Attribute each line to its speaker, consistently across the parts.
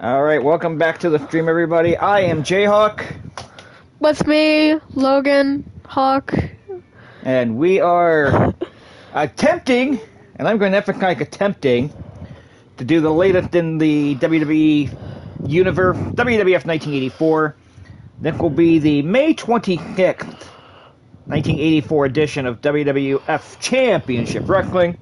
Speaker 1: Alright, welcome back to the stream, everybody. I am Jayhawk.
Speaker 2: With me, Logan, Hawk.
Speaker 1: And we are attempting, and I'm going to emphasize attempting, to do the latest in the WWE Universe, WWF 1984. This will be the May 26th, 1984 edition of WWF Championship Wrestling.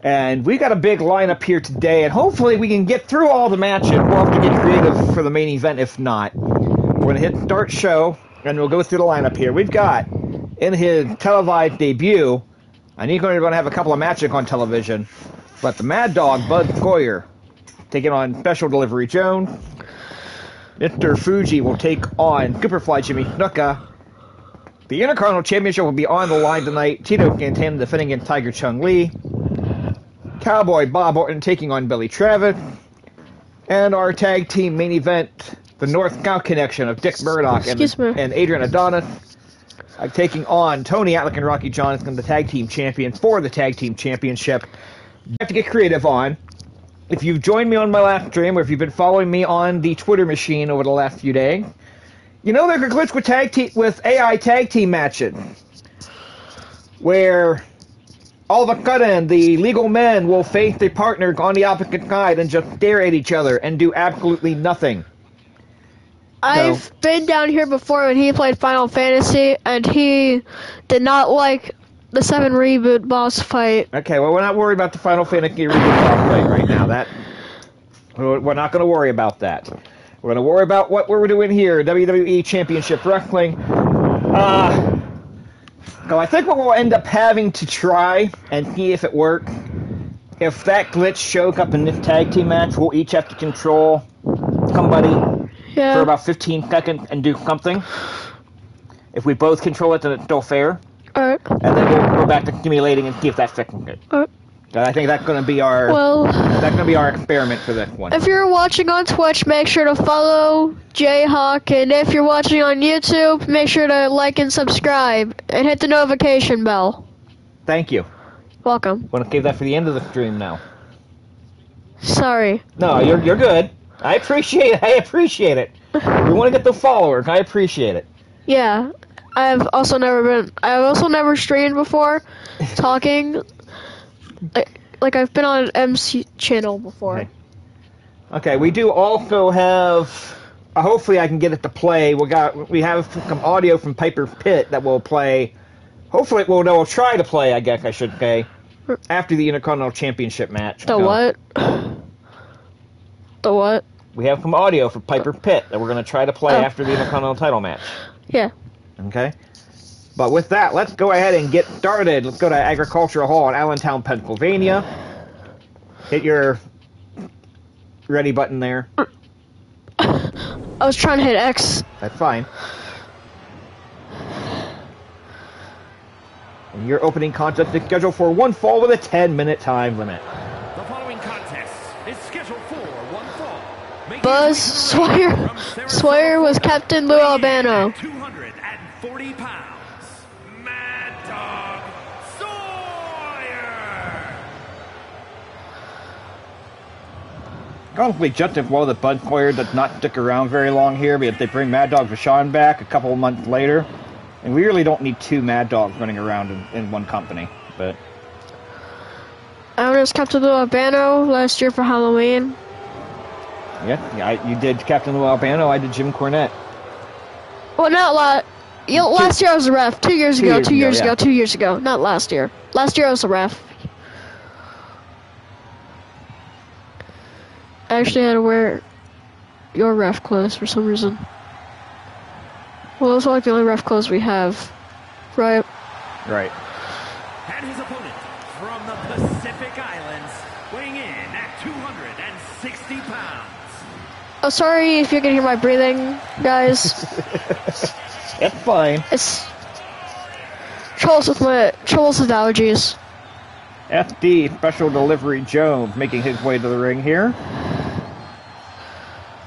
Speaker 1: And we got a big lineup here today, and hopefully we can get through all the matches. We'll have to get creative for the main event if not. We're going to hit start show, and we'll go through the lineup here. We've got, in his televised debut, and he's going to have a couple of matches on television, but the Mad Dog, Bud Sawyer, taking on Special Delivery Jones. Mr. Fuji will take on Superfly Jimmy Snuka. The Intercontinental Championship will be on the line tonight. Tito Santana defending against Tiger Chung Lee. Cowboy Bob Orton taking on Billy Travis. And our tag team main event, the North-South connection of Dick Murdoch and Adrian Adonis, taking on Tony Atlick and Rocky Johnson, the tag team champions for the tag team championship. You have to get creative on. If you've joined me on my last stream, or if you've been following me on the Twitter machine over the last few days, you know there's a glitch with AI tag team matches, where all of a sudden the legal men will face their partners on the opposite side and just stare at each other and do absolutely nothing.
Speaker 2: I've been down here before when he played Final Fantasy, and he did not like the 7 reboot boss fight.
Speaker 1: Okay, well, we're not worried about the Final Fantasy reboot boss fight right now. We're not going to worry about that. We're going to worry about what we're doing here, WWE Championship Wrestling. So I think what we'll end up having to try and see if it works, if that glitch shows up in this tag team match, we'll each have to control somebody for about 15 seconds and do something. If we both control it, then it's still fair.
Speaker 2: Alright.
Speaker 1: And then we'll go back to accumulating and see if that's fixing it.
Speaker 2: Alright.
Speaker 1: I think that's going to be our experiment for this one.
Speaker 2: If you're watching on Twitch, make sure to follow Jayhawk, and if you're watching on YouTube, make sure to like and subscribe and hit the notification bell.
Speaker 1: Thank you.
Speaker 2: Welcome.
Speaker 1: Want to save that for the end of the stream now?
Speaker 2: Sorry.
Speaker 1: No, you're good. I appreciate it. We want to get the followers. I appreciate it.
Speaker 2: Yeah. I've also never streamed before, talking. Like I've been on an MC channel before.
Speaker 1: Okay, we do also have. Hopefully, I can get it to play. We have some audio from Piper's Pit that will play. Hopefully, we'll try to play. I guess I should say after the Intercontinental Championship match.
Speaker 2: What? The what?
Speaker 1: We have some audio from Piper's Pit that we're going to try to play after the Intercontinental title match.
Speaker 2: Yeah.
Speaker 1: Okay. But with that, let's go ahead and get started. Let's go to Agricultural Hall in Allentown, Pennsylvania. Hit your ready button there.
Speaker 2: I was trying to hit X.
Speaker 1: That's fine. And your opening contest is scheduled for one fall with a 10-minute time limit.
Speaker 3: The following contest is scheduled for one fall.
Speaker 2: Buzz Sawyer was Captain Lou Albano.
Speaker 3: 240 pounds. Mad Dog Sawyer.
Speaker 1: Honestly, just as well that Bud Sawyer does not stick around very long here, but if they bring Mad Dog Vachon back a couple of months later, and we really don't need 2 Mad Dogs running around in one company. But
Speaker 2: I was Captain Lou Albano last year for Halloween.
Speaker 1: Yeah, you did Captain Lou Albano, I did Jim Cornette.
Speaker 2: Well, not last year I was a ref. 2 years ago. 2 years ago. Not last year. Last year I was a ref. I actually had to wear your ref clothes for some reason. Well, those are like the only ref clothes we have. Right?
Speaker 1: Right.
Speaker 3: And his opponent from the Pacific Islands, weighing in at 260 pounds.
Speaker 2: Oh, sorry if you can hear my breathing, guys.
Speaker 1: It's fine.
Speaker 2: It's troubles with allergies.
Speaker 1: FD Special Delivery Jones making his way to the ring here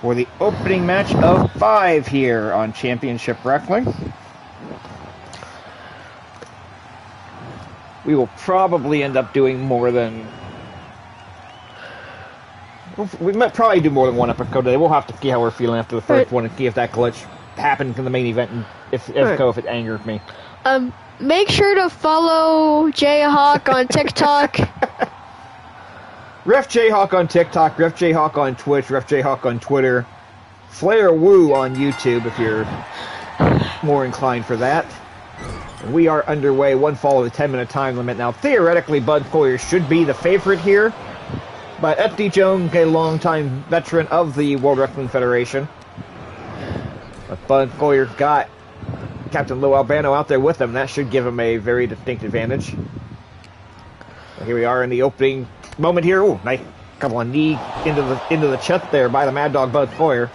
Speaker 1: for the opening match of 5 here on Championship Wrestling. We will probably end up doing more than We might probably do more than one episode today. We'll have to see how we're feeling after the first one and see if that glitch happened in the main event and if it angered me.
Speaker 2: Make sure to follow Jayhawk on TikTok.
Speaker 1: Ref Jayhawk on TikTok, Ref Jayhawk on Twitch, Ref Jayhawk on Twitter, Flair Woo on YouTube if you're more inclined for that. And we are underway, one fall of the 10-minute time limit. Now, theoretically, Bud Foyer should be the favorite here, but FD Jones, a longtime veteran of the World Wrestling Federation. But Bud Foyer's got Captain Lou Albano out there with him. That should give him a very distinct advantage. So here we are in the opening moment here. Ooh, nice couple of knee into the chest there by the Mad Dog Bud Foyer.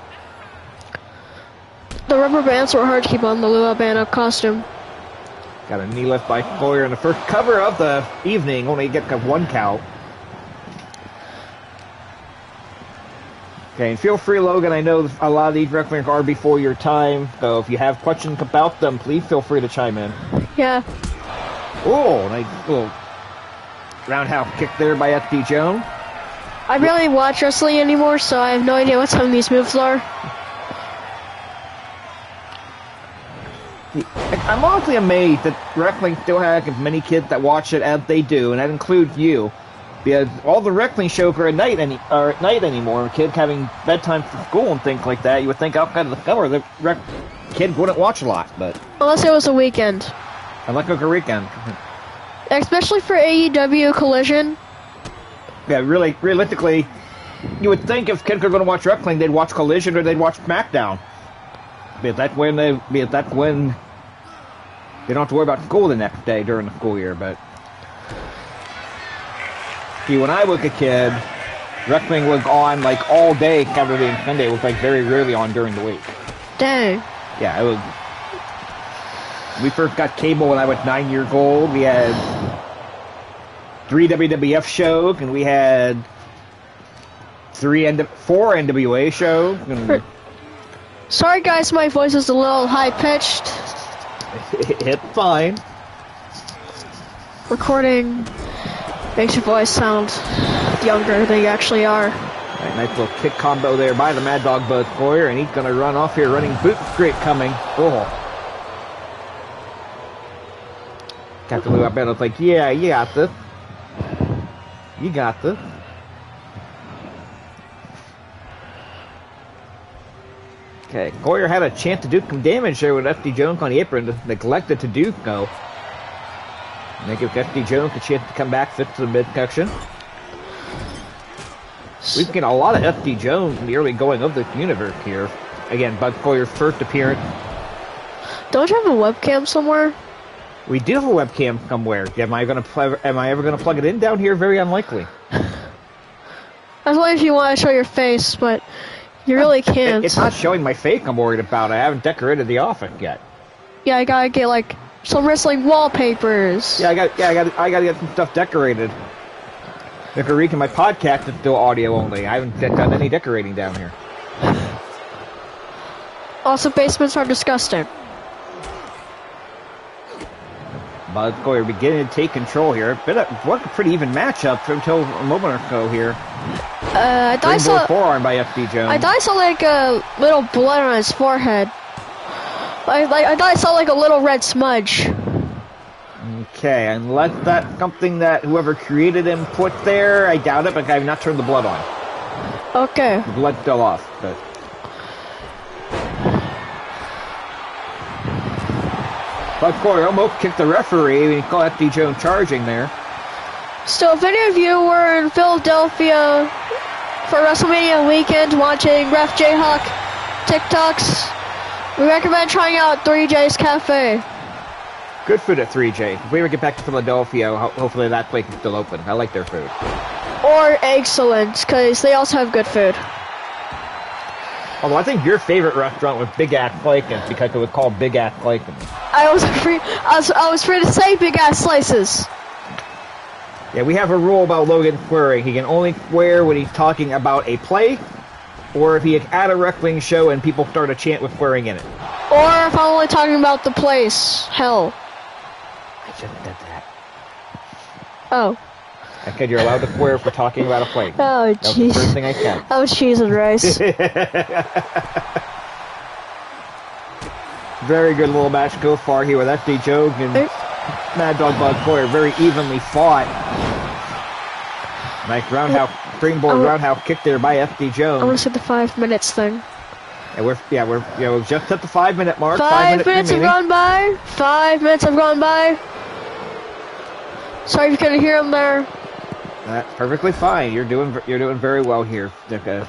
Speaker 2: The rubber bands were hard to keep on the Lou Albano costume.
Speaker 1: Got a knee lift by Foyer in the first cover of the evening. Only get one count. Okay, and feel free, Logan. I know a lot of these wrestlers are before your time, so if you have questions about them, please feel free to chime in.
Speaker 2: Yeah.
Speaker 1: Oh, nice little roundhouse kick there by FD Jones.
Speaker 2: I barely watch wrestling anymore, so I have no idea what some of these moves are.
Speaker 1: I'm honestly amazed that wrestling still has as many kids that watch it as they do, and that includes you. Because all the wrestling shows are at night anymore. Kids having bedtime from school and things like that. You would think outside of the summer the kids wouldn't watch a lot, but
Speaker 2: Unless it was a weekend.
Speaker 1: Unless it was a weekend.
Speaker 2: Especially for AEW Collision.
Speaker 1: Yeah, really, realistically, you would think if kids were going to watch wrestling, they'd watch Collision or they'd watch SmackDown. Because that's when they don't have to worry about school the next day during the school year, but see, when I was a kid, wrestling was on like all day Saturday and Sunday. It was like very rarely on during the week.
Speaker 2: Dang.
Speaker 1: Yeah, it was. We first got cable when I was 9 years old. We had 3 WWF shows, and we had 4 NWA shows. And
Speaker 2: sorry guys, my voice is a little high-pitched.
Speaker 1: It's fine.
Speaker 2: Recording makes your voice sound younger than you actually are.
Speaker 1: Right, nice little kick combo there by the Mad Dog Bud Foyer, and he's going to run off here, running boot straight coming. Oh. Captain Lou Albano's like, yeah, you got this. You got this. Okay, Foyer had a chance to do some damage there with FD Jones on the apron, neglected to do so. And they give FD Jones a chance to come back, fit to the midsection. We've seen a lot of FD Jones in the early going of this universe here. Again, Bud Foyer's first appearance.
Speaker 2: Don't you have a webcam somewhere?
Speaker 1: We do have a webcam somewhere. Am I ever going to plug it in down here? Very unlikely.
Speaker 2: That's only if you want to show your face, but you really can't.
Speaker 1: It's not showing my face I'm worried about. I haven't decorated the office yet.
Speaker 2: Yeah, I gotta get like some wrestling wallpapers.
Speaker 1: Yeah, I gotta get some stuff decorated. Decorating my podcast is still audio only. I haven't done any decorating down here.
Speaker 2: Also, basements are disgusting.
Speaker 1: Bud Foyer beginning to take control here. What a pretty even matchup until a moment ago here.
Speaker 2: I thought I saw
Speaker 1: forearm by FD Jones.
Speaker 2: I thought I saw like a little blood on his forehead. I thought I saw like a little red smudge.
Speaker 1: Okay, unless that's something that whoever created him put there, I doubt it, but I have not turned the blood on.
Speaker 2: Okay.
Speaker 1: The blood's still off, but Bud Foyer almost kicked the referee when he called FD Jones charging there.
Speaker 2: So if any of you were in Philadelphia for WrestleMania weekend watching Ref Jayhawk TikToks, we recommend trying out 3J's Cafe.
Speaker 1: Good food at 3J. If we ever get back to Philadelphia, hopefully that place is still open. I like their food.
Speaker 2: Or Excellent, because they also have good food.
Speaker 1: Although I think your favorite restaurant was Big Ass Slices because it was called Big Ass Slices.
Speaker 2: I was free to say Big Ass Slices.
Speaker 1: Yeah, we have a rule about Logan swearing. He can only swear when he's talking about a play, or if he is at a wrestling show and people start a chant with swearing in it.
Speaker 2: Or if I'm only talking about the place. Hell.
Speaker 1: I just did that.
Speaker 2: Oh.
Speaker 1: I said you're allowed to swear for talking about a plate.
Speaker 2: Oh,
Speaker 1: That's the first
Speaker 2: jeez.
Speaker 1: thing I said.
Speaker 2: That was cheese and rice.
Speaker 1: Very good little match so far here with FD Joe and Mad Dog Bud Boyer. Very evenly fought. Nice roundhouse, springboard roundhouse kick there by FD Jones.
Speaker 2: I want to see the 5 minutes thing.
Speaker 1: And we're just at the 5 minute mark.
Speaker 2: 5 minutes have gone by. 5 minutes have gone by. Sorry if you couldn't hear him there.
Speaker 1: That's perfectly fine. You're doing very well here, Dicka.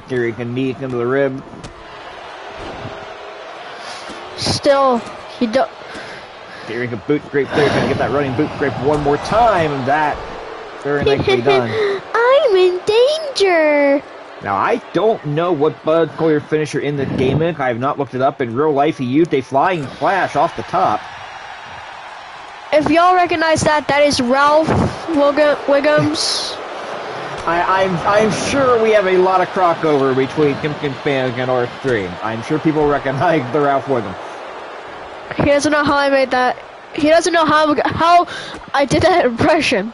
Speaker 1: Steering a knee into the rib.
Speaker 2: Still, he don't.
Speaker 1: Steering a boot scrape there. Gonna get that running boot scrape one more time, and that very nicely done.
Speaker 2: I'm in danger.
Speaker 1: Now I don't know what Bud Collier's finisher in the game is. I have not looked it up. In real life, he used a flying splash off the top.
Speaker 2: If y'all recognize that, that is Ralph Wiggums.
Speaker 1: I'm sure we have a lot of crossover between Simpkins fans and our stream. I'm sure people recognize the Ralph Wiggums.
Speaker 2: He doesn't know how I made that. He doesn't know how I did that impression.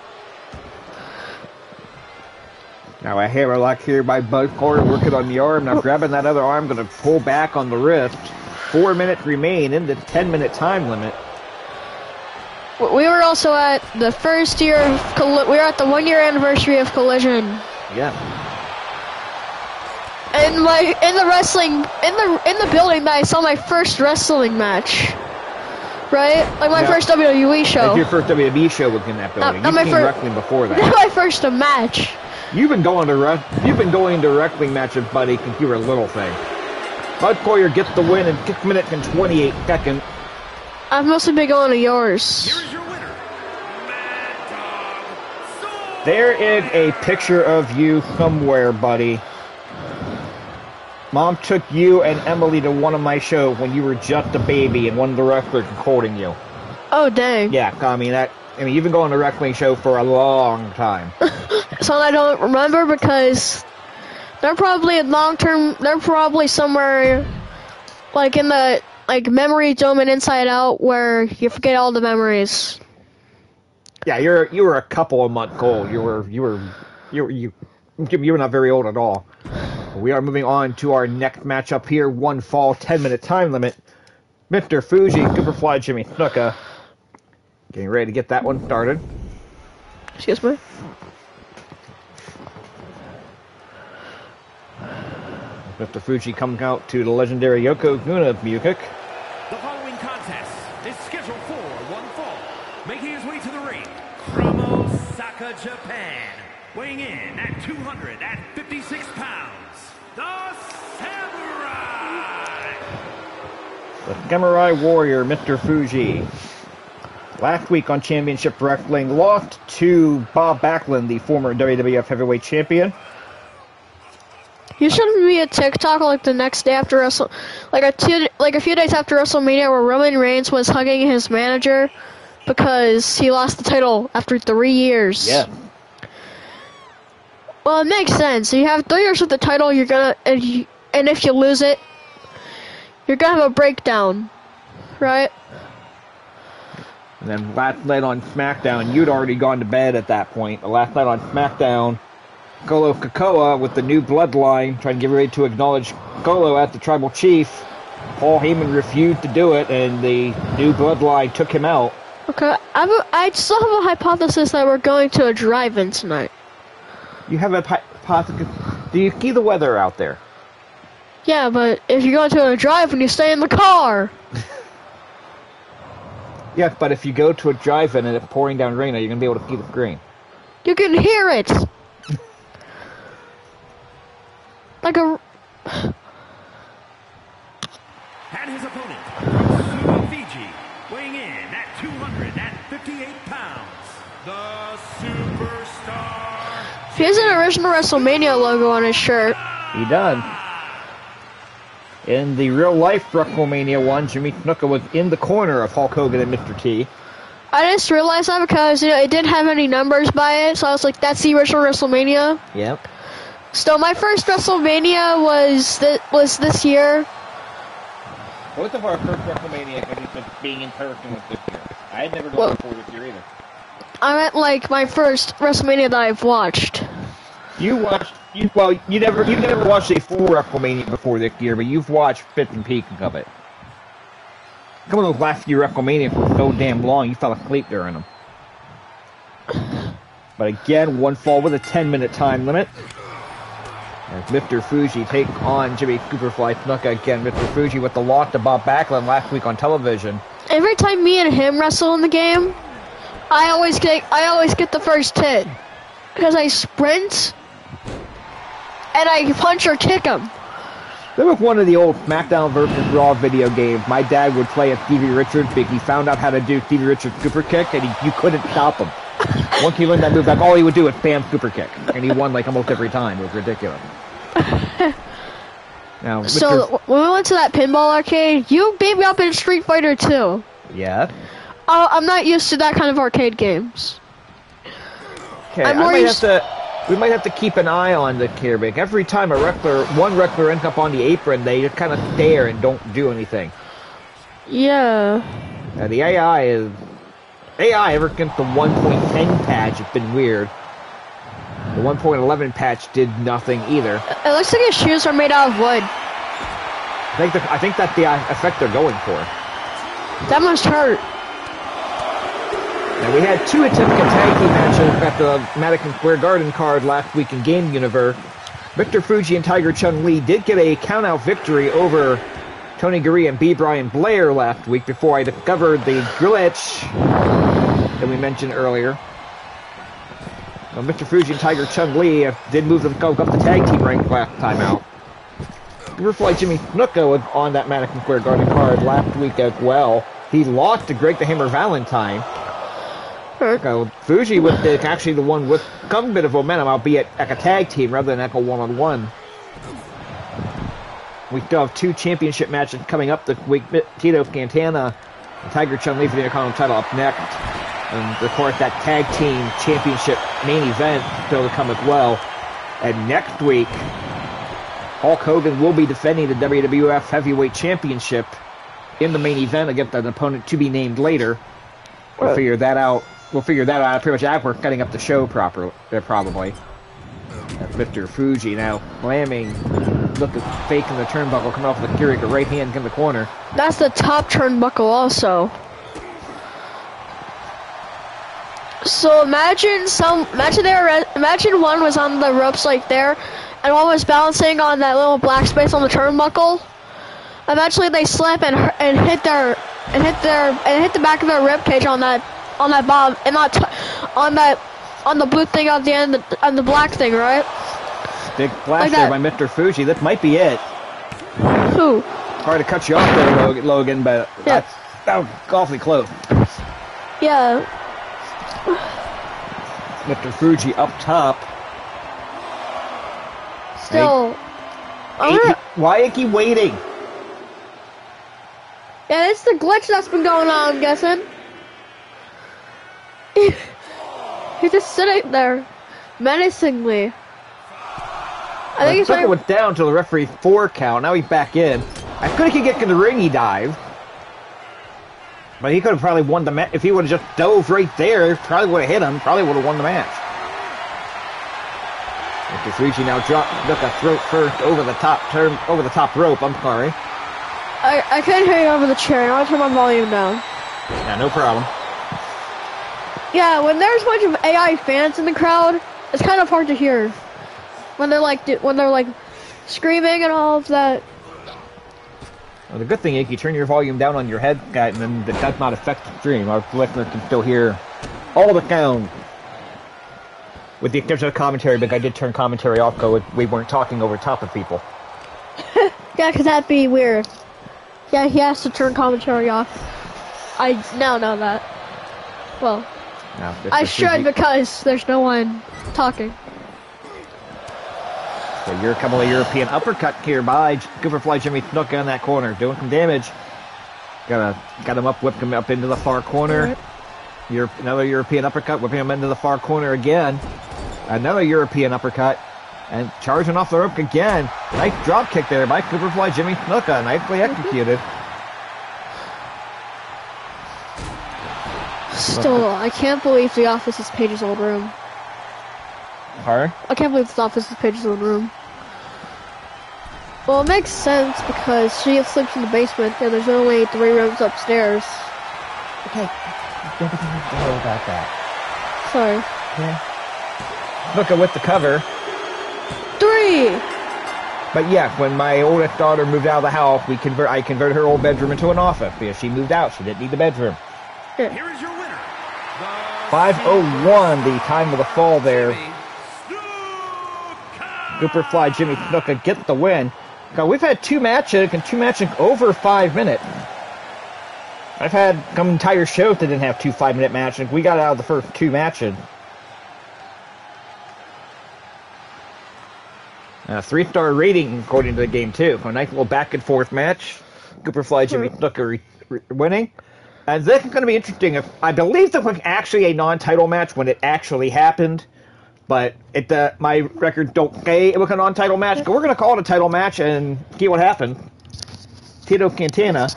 Speaker 1: Now a hammerlock here by Bud Collier working on the arm. Now grabbing that other arm, going to pull back on the wrist. 4 minutes remain in the 10-minute time limit.
Speaker 2: We were also at the first year of we were at the 1 year anniversary of Collision.
Speaker 1: Yeah.
Speaker 2: And in the wrestling in the building that I saw my first wrestling match. Right? Like my first WWE show.
Speaker 1: Like your first WWE show was in that building. You've seen wrestling before that.
Speaker 2: My first match.
Speaker 1: You've been going to wrestling matches, buddy, since you were a little thing. Bud Collier gets the win in 6 minutes and 28 seconds.
Speaker 2: I've mostly been going to yours.
Speaker 3: Here is your winner, Mad Dog.
Speaker 1: There is a picture of you somewhere, buddy. Mom took you and Emily to one of my shows when you were just a baby and one of the wrestlers recording you.
Speaker 2: Oh, dang.
Speaker 1: Yeah, I mean, you've been going to a wrestling show for a long time.
Speaker 2: So I don't remember because they're probably they're probably somewhere like in the memory dome and Inside Out where you forget all the memories.
Speaker 1: Yeah, you were a couple of months old. You were not very old at all. We are moving on to our next matchup here. One fall, 10-minute time limit. Mr. Fuji, Superfly Jimmy Snuka. Getting ready to get that one started.
Speaker 2: Excuse me.
Speaker 1: Mr. Fuji comes out to the legendary Yokozuna music.
Speaker 3: The following contest is scheduled for one fall. Making his way to the ring from Osaka, Japan. Weighing in at 256 pounds, the Samurai!
Speaker 1: The Samurai Warrior, Mr. Fuji. Last week on Championship Wrestling, lost to Bob Backlund, the former WWF Heavyweight Champion.
Speaker 2: You shouldn't be a TikTok like the next day after a few days after WrestleMania where Roman Reigns was hugging his manager because he lost the title after 3 years.
Speaker 1: Yeah.
Speaker 2: Well, it makes sense. You have 3 years with the title, and if you lose it, you're gonna have a breakdown, right?
Speaker 1: And then last night on SmackDown, you'd already gone to bed at that point. The last night on SmackDown, Golo Kakoa with the new bloodline, trying to get ready to acknowledge Golo as the tribal chief. Paul Heyman refused to do it, and the new bloodline took him out.
Speaker 2: Okay, I still have a hypothesis that we're going to a drive-in tonight.
Speaker 1: You have a hypothesis? Do you see the weather out there?
Speaker 2: Yeah, but if you go to a drive-in, you stay in the car.
Speaker 1: Yes, but if you go to a drive-in and it's pouring down rain, are you going to be able to see the screen?
Speaker 2: You can hear it. Like a...
Speaker 3: And his opponent, Sumo Fiji, weighing in at 258 pounds, the Superstar.
Speaker 2: He has an original WrestleMania logo on his shirt.
Speaker 1: He does. In the real-life WrestleMania one, Jimmy Snuka was in the corner of Hulk Hogan and Mr. T.
Speaker 2: I just realized that because it didn't have any numbers by it, so I was like, that's the original WrestleMania.
Speaker 1: Yep.
Speaker 2: So my first WrestleMania was this year.
Speaker 1: Both of our first WrestleMania have been being in person with this year. I had never gone before this year either.
Speaker 2: I meant like my first WrestleMania that I've watched.
Speaker 1: You never watched a full WrestleMania before this year, but you've watched bits and pieces of it. Some of those last few WrestleMania were so damn long, you fell asleep during them. But again, one fall with a 10-minute time limit. As Mr. Fuji take on Jimmy Superfly Snuka again. Mr. Fuji with the loss to Bob Backlund last week on television.
Speaker 2: Every time me and him wrestle in the game, I always get the first hit because I sprint and I punch or kick him.
Speaker 1: That was one of the old SmackDown vs. Raw video games. My dad would play as Stevie Richards because he found out how to do Stevie Richards' super kick, and you couldn't stop him. Once he learned that move, like all he would do was spam super kick, and he won like almost every time. It was ridiculous. Now,
Speaker 2: so when we went to that pinball arcade, you beat me up in Street Fighter 2.
Speaker 1: Yeah.
Speaker 2: I'm not used to that kind of arcade games.
Speaker 1: Okay, we might have to keep an eye on the here, because every time one wrestler ends up on the apron, they just kind of stare and don't do anything.
Speaker 2: Yeah.
Speaker 1: The AI ever since the 1.10 patch, it's been weird. The 1.11 patch did nothing either.
Speaker 2: It looks like his shoes are made out of wood.
Speaker 1: I think that's the effect they're going for.
Speaker 2: That must hurt.
Speaker 1: Now, we had two attempted tag team matches at the Madison Square Garden card last week in Game Universe. Victor Fuji and Tiger Chung Lee did get a count-out victory over Tony Gurria and B. Brian Blair last week before I discovered the glitch that we mentioned earlier. Well, Mr. Fuji and Tiger Chung Lee did move themselves up the tag team rank last time out. Superfly Jimmy Snuka was on that Madison Square Garden card last week as well. He lost to Greg the Hammer Valentine. So Fuji was actually the one with some bit of momentum, albeit at a tag team rather than at a one-on-one. We still have two championship matches coming up this week. Tito Santana and Tiger Chung Lee for the Intercontinental Title up next. And of course that tag team championship main event still to come as well. And next week, Hulk Hogan will be defending the WWF Heavyweight Championship in the main event against an opponent to be named later. We'll figure that out. We'll figure that out pretty much as we're setting up the show probably. That's Mr. Fuji now slamming, looking fake in the turnbuckle, coming off the Keurig, right hand in the corner.
Speaker 2: That's the top turnbuckle also. So imagine one was on the ropes like there, and one was balancing on that little black space on the turnbuckle. Eventually they slip and hit the back of their rib cage on that bomb and on the blue thing at the end on the black thing, right?
Speaker 1: Big flash like there by Mr. Fuji. That might be it.
Speaker 2: Who?
Speaker 1: Hard to cut you off there, Logan, but
Speaker 2: yeah.
Speaker 1: that was awfully close.
Speaker 2: Yeah.
Speaker 1: Mr. Fuji up top.
Speaker 2: Still.
Speaker 1: Why is he waiting?
Speaker 2: Yeah, it's the glitch that's been going on, I'm guessing. He's just sitting there, menacingly. I think he's
Speaker 1: trying to went down to the referee's 4 count. Now he's back in. I think he could get in the ring. He dived, but he could have probably won the match if he would have just dove right there. Probably would have hit him. Probably would have won the match. Mr. Fuji now took a throat first over the top rope. I'm sorry.
Speaker 2: I couldn't hear you over the chair. I want to turn my volume down.
Speaker 1: Yeah, no problem.
Speaker 2: Yeah, when there's a bunch of AI fans in the crowd, it's kind of hard to hear. When they're like screaming and all of that.
Speaker 1: Well, the good thing is you turn your volume down on your headset, and then that does not affect the stream. Our listeners can still hear all the sound. With the exception of commentary, but I did turn commentary off so we weren't talking over top of people.
Speaker 2: Yeah, because that'd be weird. Yeah, he has to turn commentary off. I now know that. Well,
Speaker 1: no,
Speaker 2: I should because there's no one talking.
Speaker 1: So you're a couple of European uppercut here by Superfly Jimmy Snuka in that corner, doing some damage. Got him up, whipped him up into the far corner. Right. Another European uppercut, whipping him into the far corner again. Another European uppercut, and charging off the rope again. Nice drop kick there by Superfly Jimmy Snuka, nicely executed.
Speaker 2: I can't believe the office is Paige's old room.
Speaker 1: Pardon?
Speaker 2: I can't believe this office is Paige's old room. Well, it makes sense because she sleeps in the basement and there's only 3 rooms upstairs.
Speaker 1: Okay. Don't be worried about that.
Speaker 2: Sorry.
Speaker 1: Yeah. Look at with the cover.
Speaker 2: 3!
Speaker 1: But yeah, when my oldest daughter moved out of the house, I converted her old bedroom into an office because she moved out. She didn't need the bedroom.
Speaker 2: Yeah.
Speaker 3: Here is your winner.
Speaker 1: 5:01, the time of the fall there. Superfly Jimmy Snuka gets the win. Now, we've had 2 matches, and 2 matches over 5 minutes. I've had some entire shows that didn't have 2 5-minute matches. We got out of the first 2 matches. 3-star rating according to the game, too. A nice little back-and-forth match. Superfly Jimmy Snuka winning. And this is going to be interesting. I believe this was actually a non-title match when it actually happened. But my records don't say it was a non-title match. But we're going to call it a title match and see what happens. Tito Santana.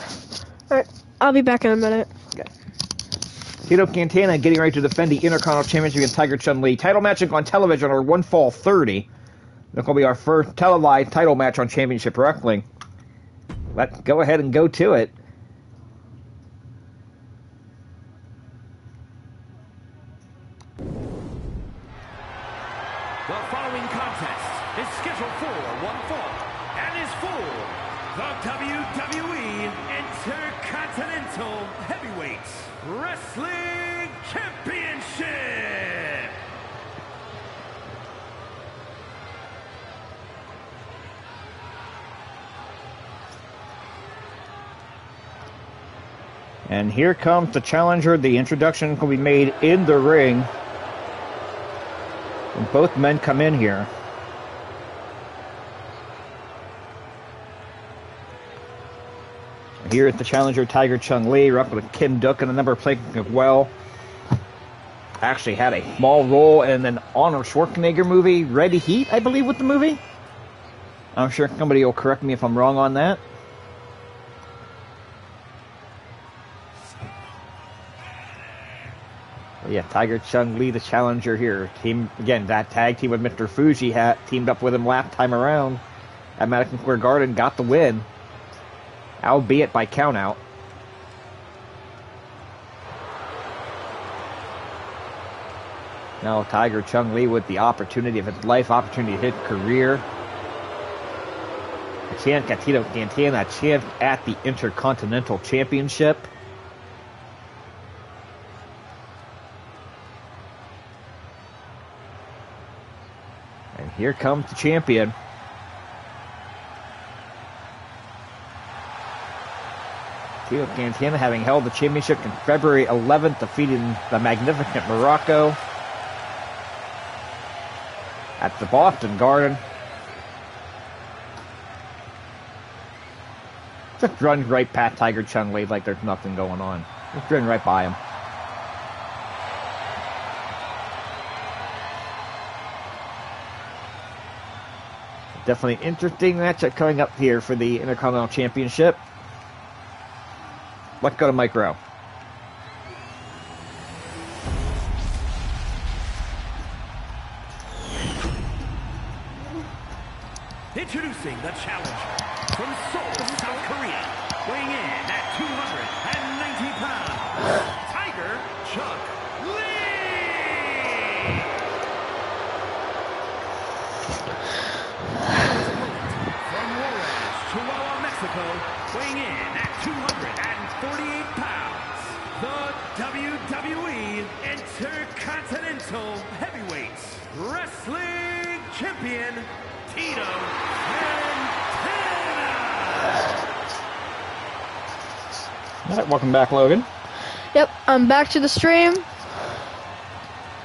Speaker 2: Alright, I'll be back in a minute.
Speaker 1: Okay. Tito Santana getting ready to defend the Intercontinental Championship against Tiger Chung Lee. Title match on television or 1 Fall 30. This will be our first televised title match on Championship Wrestling. Let's go ahead and go to it.
Speaker 3: The following contest is scheduled for 1 fall and is for the WWE Intercontinental Heavyweight Wrestling Championship.
Speaker 1: And here comes the challenger. The introduction will be made in the ring. And both men come in here. Here is the challenger, Tiger Chung Lee. We're up with Kim Duck and a number of places as well. Actually had a small role in an Arnold Schwarzenegger movie, Red Heat, I believe, with the movie. I'm sure somebody will correct me if I'm wrong on that. Yeah, Tiger Chung Lee, the challenger here. Team again, that tag team with Mr. Fuji teamed up with him last time around at Madison Square Garden, got the win, albeit by countout. Now Tiger Chung Lee with the opportunity of his life, opportunity of his career. A chance at Tito Santana, a chance at the Intercontinental Championship. And here comes the champion. Tito Santana having held the championship in February 11th, defeating the magnificent Morocco at the Boston Garden. Just runs right past Tiger Chung Lee like there's nothing going on. Just run right by him. Definitely interesting matchup coming up here for the Intercontinental Championship. Let's go to Mike Rowe.
Speaker 3: Introducing the challenger from Seoul, South Korea, weighing in at 290 pounds, Tiger Chung Lee! From Juarez, Chihuahua, Mexico, weighing in at 248 pounds, the WWE Intercontinental Heavyweight Wrestling Champion, Tito Santana!
Speaker 1: All right, welcome back, Logan.
Speaker 2: Yep, I'm back to the stream.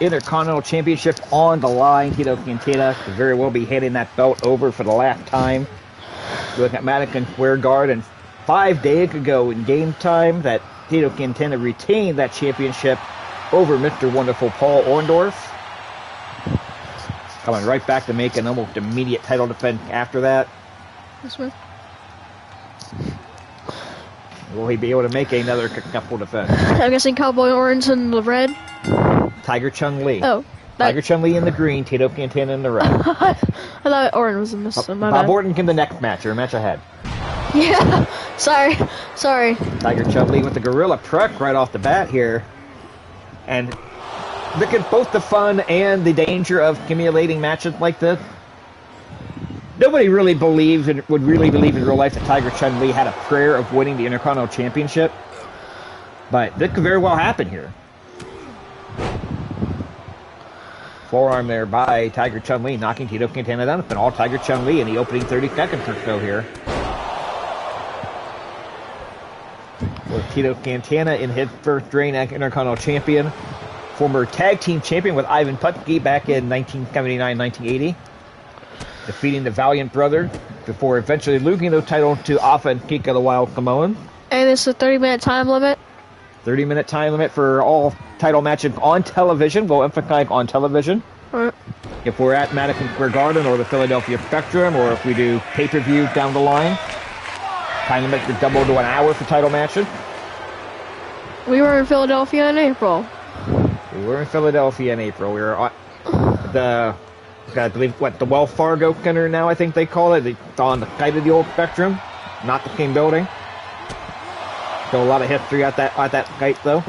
Speaker 1: Intercontinental Championship on the line. Tito Santana could very well be handing that belt over for the last time. Looking at Madison Square Garden 5 days ago in game time that Tito Santana retained that championship over Mr. Wonderful Paul Orndorff. Coming right back to make an almost immediate title defense after that.
Speaker 2: This one.
Speaker 1: Will he be able to make another couple defense?
Speaker 2: I'm guessing Cowboy Orange in the red.
Speaker 1: Tiger Chung Lee.
Speaker 2: Oh.
Speaker 1: Tiger Chung Lee in the green, Tito Santana in the red.
Speaker 2: I thought Orange was in this.
Speaker 1: Bob Orton in the next match, or a match ahead.
Speaker 2: Yeah. Sorry.
Speaker 1: Tiger Chung Lee with the Gorilla Truck right off the bat here. And look at both the fun and the danger of accumulating matches like this. Nobody really would really believe in real life that Tiger Chung Lee had a prayer of winning the Intercontinental Championship. But this could very well happen here. Forearm there by Tiger Chung Lee, knocking Tito Santana down. It's been all Tiger Chung Lee in the opening 30 seconds or so here. With Tito Santana in his first reign as Intercontinental Champion. Former tag team champion with Ivan Putski back in 1979-1980. Defeating the Valiant Brothers before eventually losing the title to Alpha and Kika the Wild Samoan.
Speaker 2: And it's a 30-minute time limit.
Speaker 1: 30-minute time limit for all title matches on television. We'll emphasize on television.
Speaker 2: Right.
Speaker 1: If we're at Madison Square Garden or the Philadelphia Spectrum, or if we do pay-per-view down the line, time limit is double to an hour for title matches.
Speaker 2: We were in Philadelphia in April.
Speaker 1: We were in Philadelphia in April. We were at I believe, the Wells Fargo Center now, I think they call it. It's on the site of the old Spectrum, not the same building. Still a lot of history at that site, though.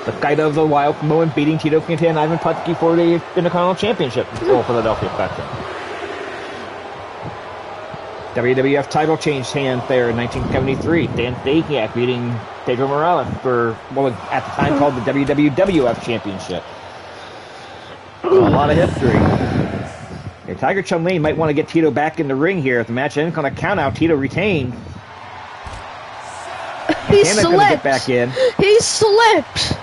Speaker 1: The site of the Wild Samoan beating Tito Santana and Ivan Putski for the Intercontinental Championship in the Philadelphia Spectrum. WWF title changed hands there in 1973. Dan Stasiak beating Pedro Morales for what was at the time called the WWF Championship. A lot of history. Yeah, Tiger Chung Lee might want to get Tito back in the ring here. If the match ends on a count out, Tito retained.
Speaker 2: He slipped.
Speaker 1: Get back in.
Speaker 2: He slipped.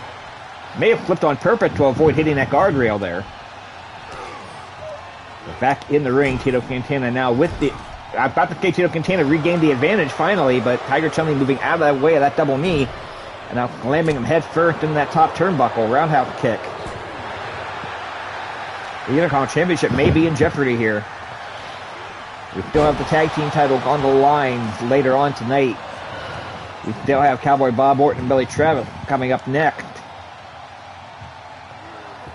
Speaker 1: May have flipped on purpose to avoid hitting that guardrail there. But back in the ring, Tito Santana now with the... I'm about to say Tito Santana regained the advantage finally, but Tiger Chung Lee moving out of that way of that double knee. And now slamming him head first into that top turnbuckle. Roundhouse kick. The Intercontinental Championship may be in jeopardy here. We still have the tag team titles on the line later on tonight. We still have Cowboy Bob Orton and Billy Travis coming up next.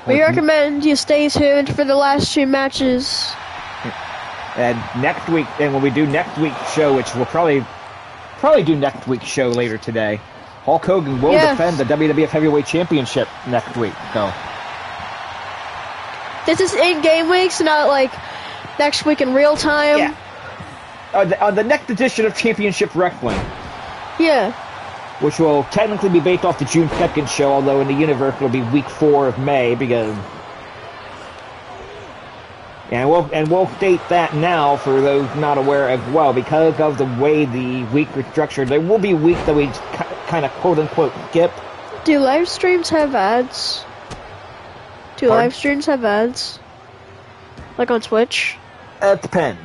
Speaker 2: We recommend you stay tuned for the last two matches.
Speaker 1: And next week, and when we do next week's show, which we'll probably do next week's show later today, Hulk Hogan will defend the WWF Heavyweight Championship next week. So
Speaker 2: this is in-game weeks, not like next week in real time.
Speaker 1: Yeah. On the next edition of Championship Wrestling.
Speaker 2: Yeah.
Speaker 1: Which will technically be based off the June 2nd show, although in the universe it'll be week 4 of May, because... And we'll state that now for those not aware as well, because of the way the week is structured. There will be weeks that we kind of quote-unquote skip.
Speaker 2: Do live streams have ads? Do live streams have ads? Like on Twitch?
Speaker 1: It depends.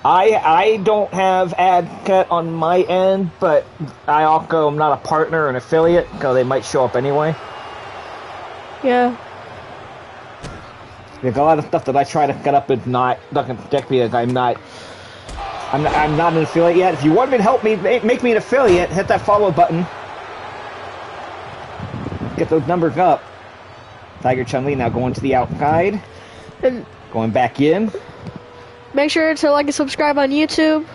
Speaker 1: I don't have ad cut on my end, but I also am not a partner or an affiliate, so they might show up anyway.
Speaker 2: Yeah.
Speaker 1: There's a lot of stuff that I try to cut up is doesn't stick because I'm not an affiliate yet. If you want me to help me make me an affiliate, hit that follow button. Get those numbers up. Tiger Chung Lee now going to the outside.
Speaker 2: And
Speaker 1: going back in.
Speaker 2: Make sure to like and subscribe on YouTube.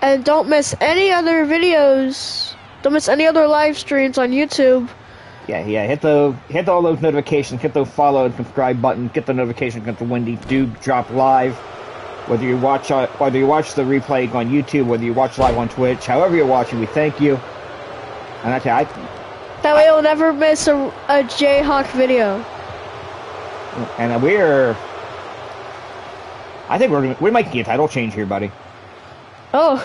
Speaker 2: And don't miss any other videos. Don't miss any other live streams on YouTube.
Speaker 1: Yeah. Hit all those notifications. Hit those follow and subscribe buttons. Get the notifications when we do drop live. Whether you watch the replay on YouTube, whether you watch live on Twitch, however you're watching, we thank you. And
Speaker 2: that way you'll never miss a Jayhawk video.
Speaker 1: And I think we might get a title change here, buddy.
Speaker 2: Oh.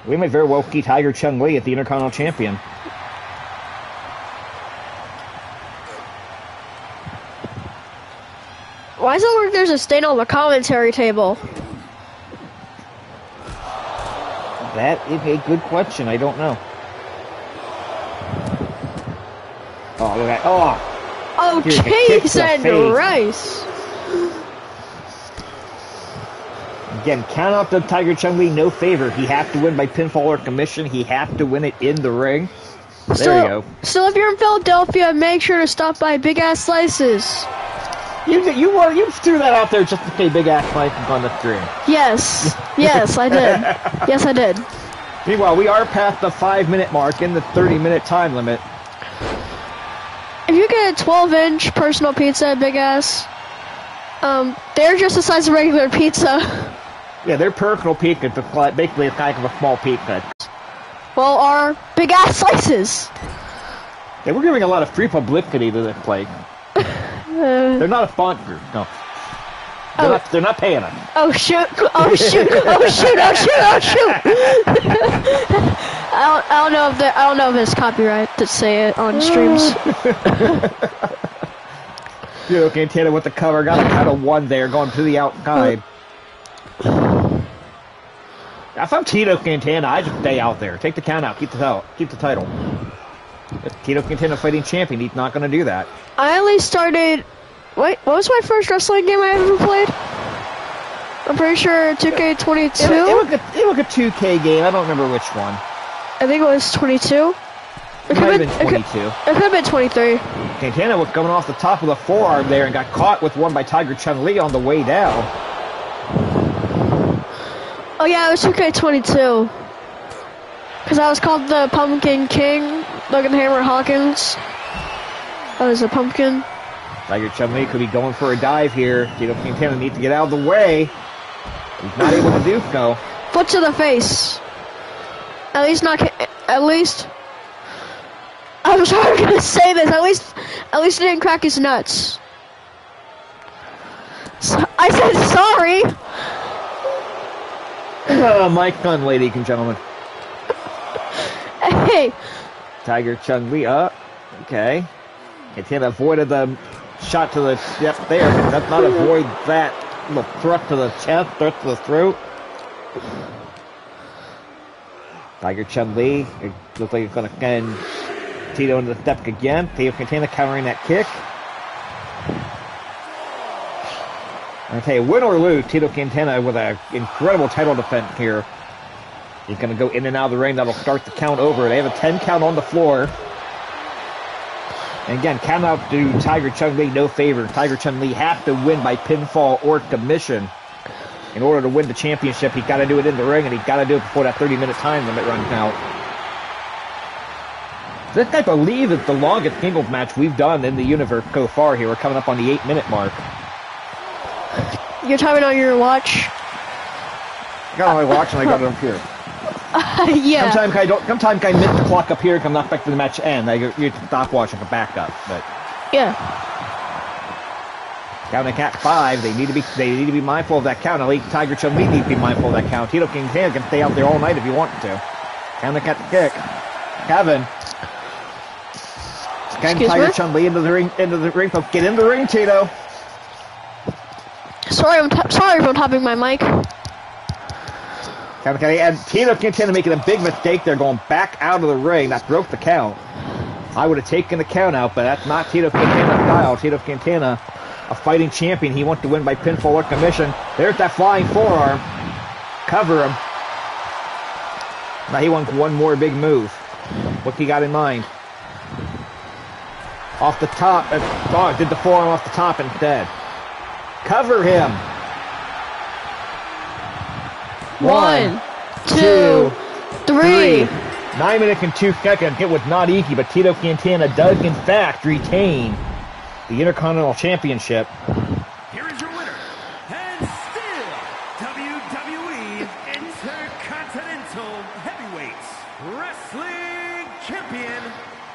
Speaker 1: We might very well see Tiger Chung Lee at the Intercontinental Champion.
Speaker 2: Why does it look like there's a stain on the commentary table?
Speaker 1: That is a good question. I don't know. Oh, look at
Speaker 2: Oh, cheese and rice.
Speaker 1: Again, count out the Tiger Chung Lee, no favor. He has to win by pinfall or commission. He has to win it in the ring. There you go.
Speaker 2: So if you're in Philadelphia, make sure to stop by Big Ass Slices.
Speaker 1: You threw that out there just to say Big Ass Slices on the stream.
Speaker 2: Yes. Yes, I did. Yes, I did.
Speaker 1: Meanwhile, we are past the 5-minute mark in the 30-minute time limit.
Speaker 2: If you get a 12-inch personal pizza at Big Ass, they're just the size of regular pizza.
Speaker 1: Yeah, they're personal pizza, but basically it's kind of a small pizza.
Speaker 2: Well, our Big Ass Slices.
Speaker 1: Yeah, we're giving a lot of free publicity to this place. They're not a sponsor, no. They're not paying us.
Speaker 2: Oh shoot! Oh shoot! Oh shoot! Oh shoot! Oh shoot! I don't know if it's copyright to say it on streams.
Speaker 1: Tito Santana with the cover, got a count of 1 there, going to the outside. If I'm Tito Santana, I just stay out there. Take the count out, keep the title. If Tito Santana fighting champion, he's not going to do that.
Speaker 2: I only started. Wait, what was my first wrestling game I ever played? I'm pretty sure 2K22.
Speaker 1: It was a 2K game. I don't remember which one.
Speaker 2: I think it was 22.
Speaker 1: It might have been 22.
Speaker 2: It could have been 23.
Speaker 1: Santana was coming off the top of the forearm there and got caught with one by Tiger Chung Lee on the way down.
Speaker 2: Oh yeah, it was 2K22. Because I was called the Pumpkin King, Logan Hammer Hawkins. I was a pumpkin.
Speaker 1: Tiger Chung Lee could be going for a dive here. Tito Santana needs to get out of the way. He's not able to do so.
Speaker 2: Foot to the face. At least I was going to say this. At least he didn't crack his nuts. So, I said sorry.
Speaker 1: Mike Gunn, ladies and gentlemen.
Speaker 2: Hey.
Speaker 1: Tiger Chung Lee up. Okay. Santana avoided the shot to the there. Does not avoid that little thrust to the chest, thrust to the throat. Tiger Chung Lee, it looks like he's going to send Tito into the step again. Tito Santana countering that kick. I'll tell you, win or lose, Tito Santana with an incredible title defense here. He's going to go in and out of the ring. That'll start the count over. They have a 10 count on the floor. And again, count out to Tiger Chung Lee, no favor. Tiger Chung Lee has to win by pinfall or commission. In order to win the championship, he's got to do it in the ring, and he's got to do it before that 30-minute time limit runs out. This, I believe, is the longest singles match we've done in the universe so far here. We're coming up on the 8-minute mark.
Speaker 2: You're timing on your watch?
Speaker 1: I got on my watch, and I got it up here.
Speaker 2: Yeah.
Speaker 1: Sometimes I miss the clock up here because I'm not expecting the match to end. You stop watching a backup, but
Speaker 2: yeah.
Speaker 1: Counting at 5, they need to be mindful of that count. At least Tiger Chung Lee needs to be mindful of that count. Tito Santana can stay out there all night if he wants to. Counting at the kick. Kevin. Getting Tiger Chung Lee into the ring. So get in the ring, Tito.
Speaker 2: Sorry if I'm tapping my mic.
Speaker 1: And Tito Santana making a big mistake there, going back out of the ring. That broke the count. I would have taken the count out, but that's not Tito Santana's style. Tito Santana, a fighting champion. He wants to win by pinfall or commission. There's that flying forearm. Cover him. Now he wants one more big move. What's he got in mind? Off the top. Oh, did the forearm off the top instead. Cover him. 1, 2, 3. 9 minutes and 2 seconds. It was not easy, but Tito Santana does, in fact, retain the Intercontinental Championship.
Speaker 3: Here is your winner, and still WWE Intercontinental Heavyweight Wrestling Champion,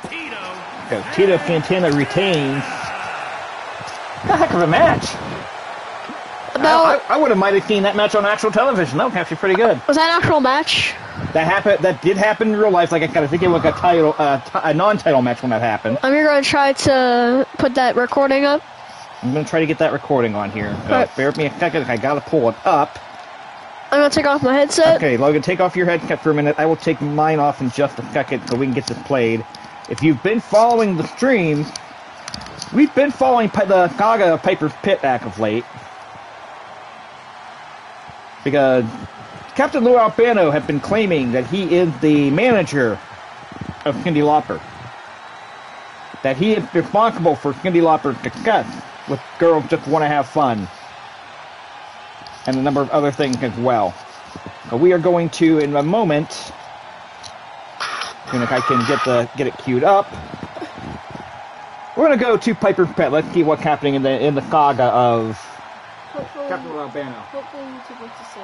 Speaker 3: Tito.
Speaker 1: So Tito Santana retains. A heck of a match. I would have might have seen that match on actual television. That was actually pretty good.
Speaker 2: Was that an actual match?
Speaker 1: That did happen in real life. Like I think it was a non-title match when that happened.
Speaker 2: I'm going to try to put that recording up.
Speaker 1: I'm going to try to get that recording on here.
Speaker 2: Right.
Speaker 1: Bear with me a second. I got to pull it up.
Speaker 2: I'm going to take off my headset.
Speaker 1: Okay, Logan, take off your headset for a minute. I will take mine off in just a second so we can get this played. If you've been following the stream, we've been following the Saga of Piper's Pit back of late. because Captain Lou Albano had been claiming that he is the manager of Cyndi Lauper. That he is responsible for Cyndi Lauper's success with Girls Just Want to Have Fun. And a number of other things as well. So we are going to, in a moment, and if I can get it queued up, we're going to go to Piper's Pit. Let's see what's happening in the saga of Captain Lou Albano.
Speaker 2: Hopefully YouTube wants to say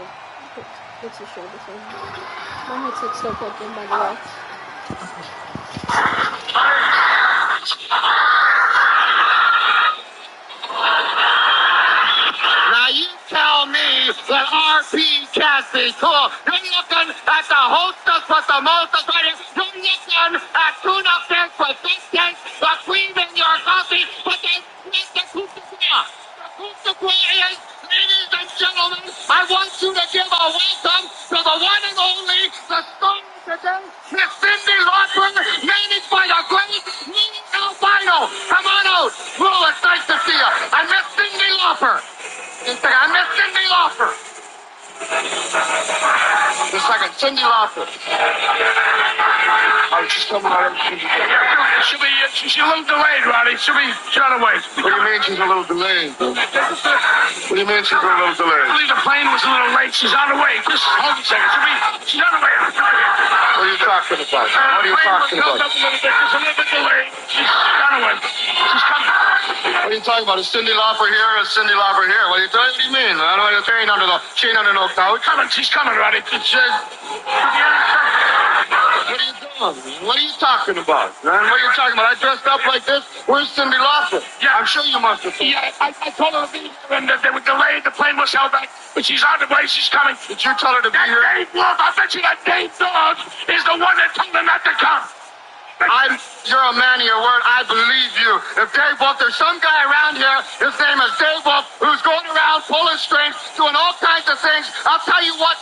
Speaker 2: what's the show this one. My headset's still plugged in, by the way.
Speaker 4: Now you tell me that RP can't be cool. You're looking at the hostess with the mostest right here. You're looking at tuna fish with fish cakes, the cream in your coffee, but there's the Kutukwa. The Kutukwa is, ladies and gentlemen, I want you to give a welcome to the one and only, the star today, Miss Cyndi Lauper, managed by the great Lou Albano. Come on out. Lou, it's nice to see you. I miss Cyndi Lauper. I miss Cyndi Lauper. Just a second, Cyndi Lauper. Oh, she's coming out. She's a little delayed, Roddy. She'll be on her way. What do you mean she's a little delayed? What do you mean she's a little delayed? I believe the plane was a little late. She's on her way. Just hold a second. She's on her way. What are you talking about? What are you talking about? Just a little bit delayed. She's on her way. She's coming. What are you talking about? Is Cyndi Lauper here or is Cyndi Lauper here? What do you mean? I don't know. She ain't under no couch. She's coming, Roddy. What are you doing? What are you talking about? Man? What are you talking about? I dressed up like this? Where's Cyndi Lauper? Yeah. I'm sure you must have. Yeah, I told her to be here and they were delayed. The plane was held back. But she's on the way. She's coming. Did you tell her to be here? Dave Wolf, I bet you that Dave Dog is the one that told her not to come. You're a man of your word. I believe you. If Dave Wolf, there's some guy around here, his name is Dave Wolf, who's going around pulling strings, doing all kinds of things. I'll tell you what.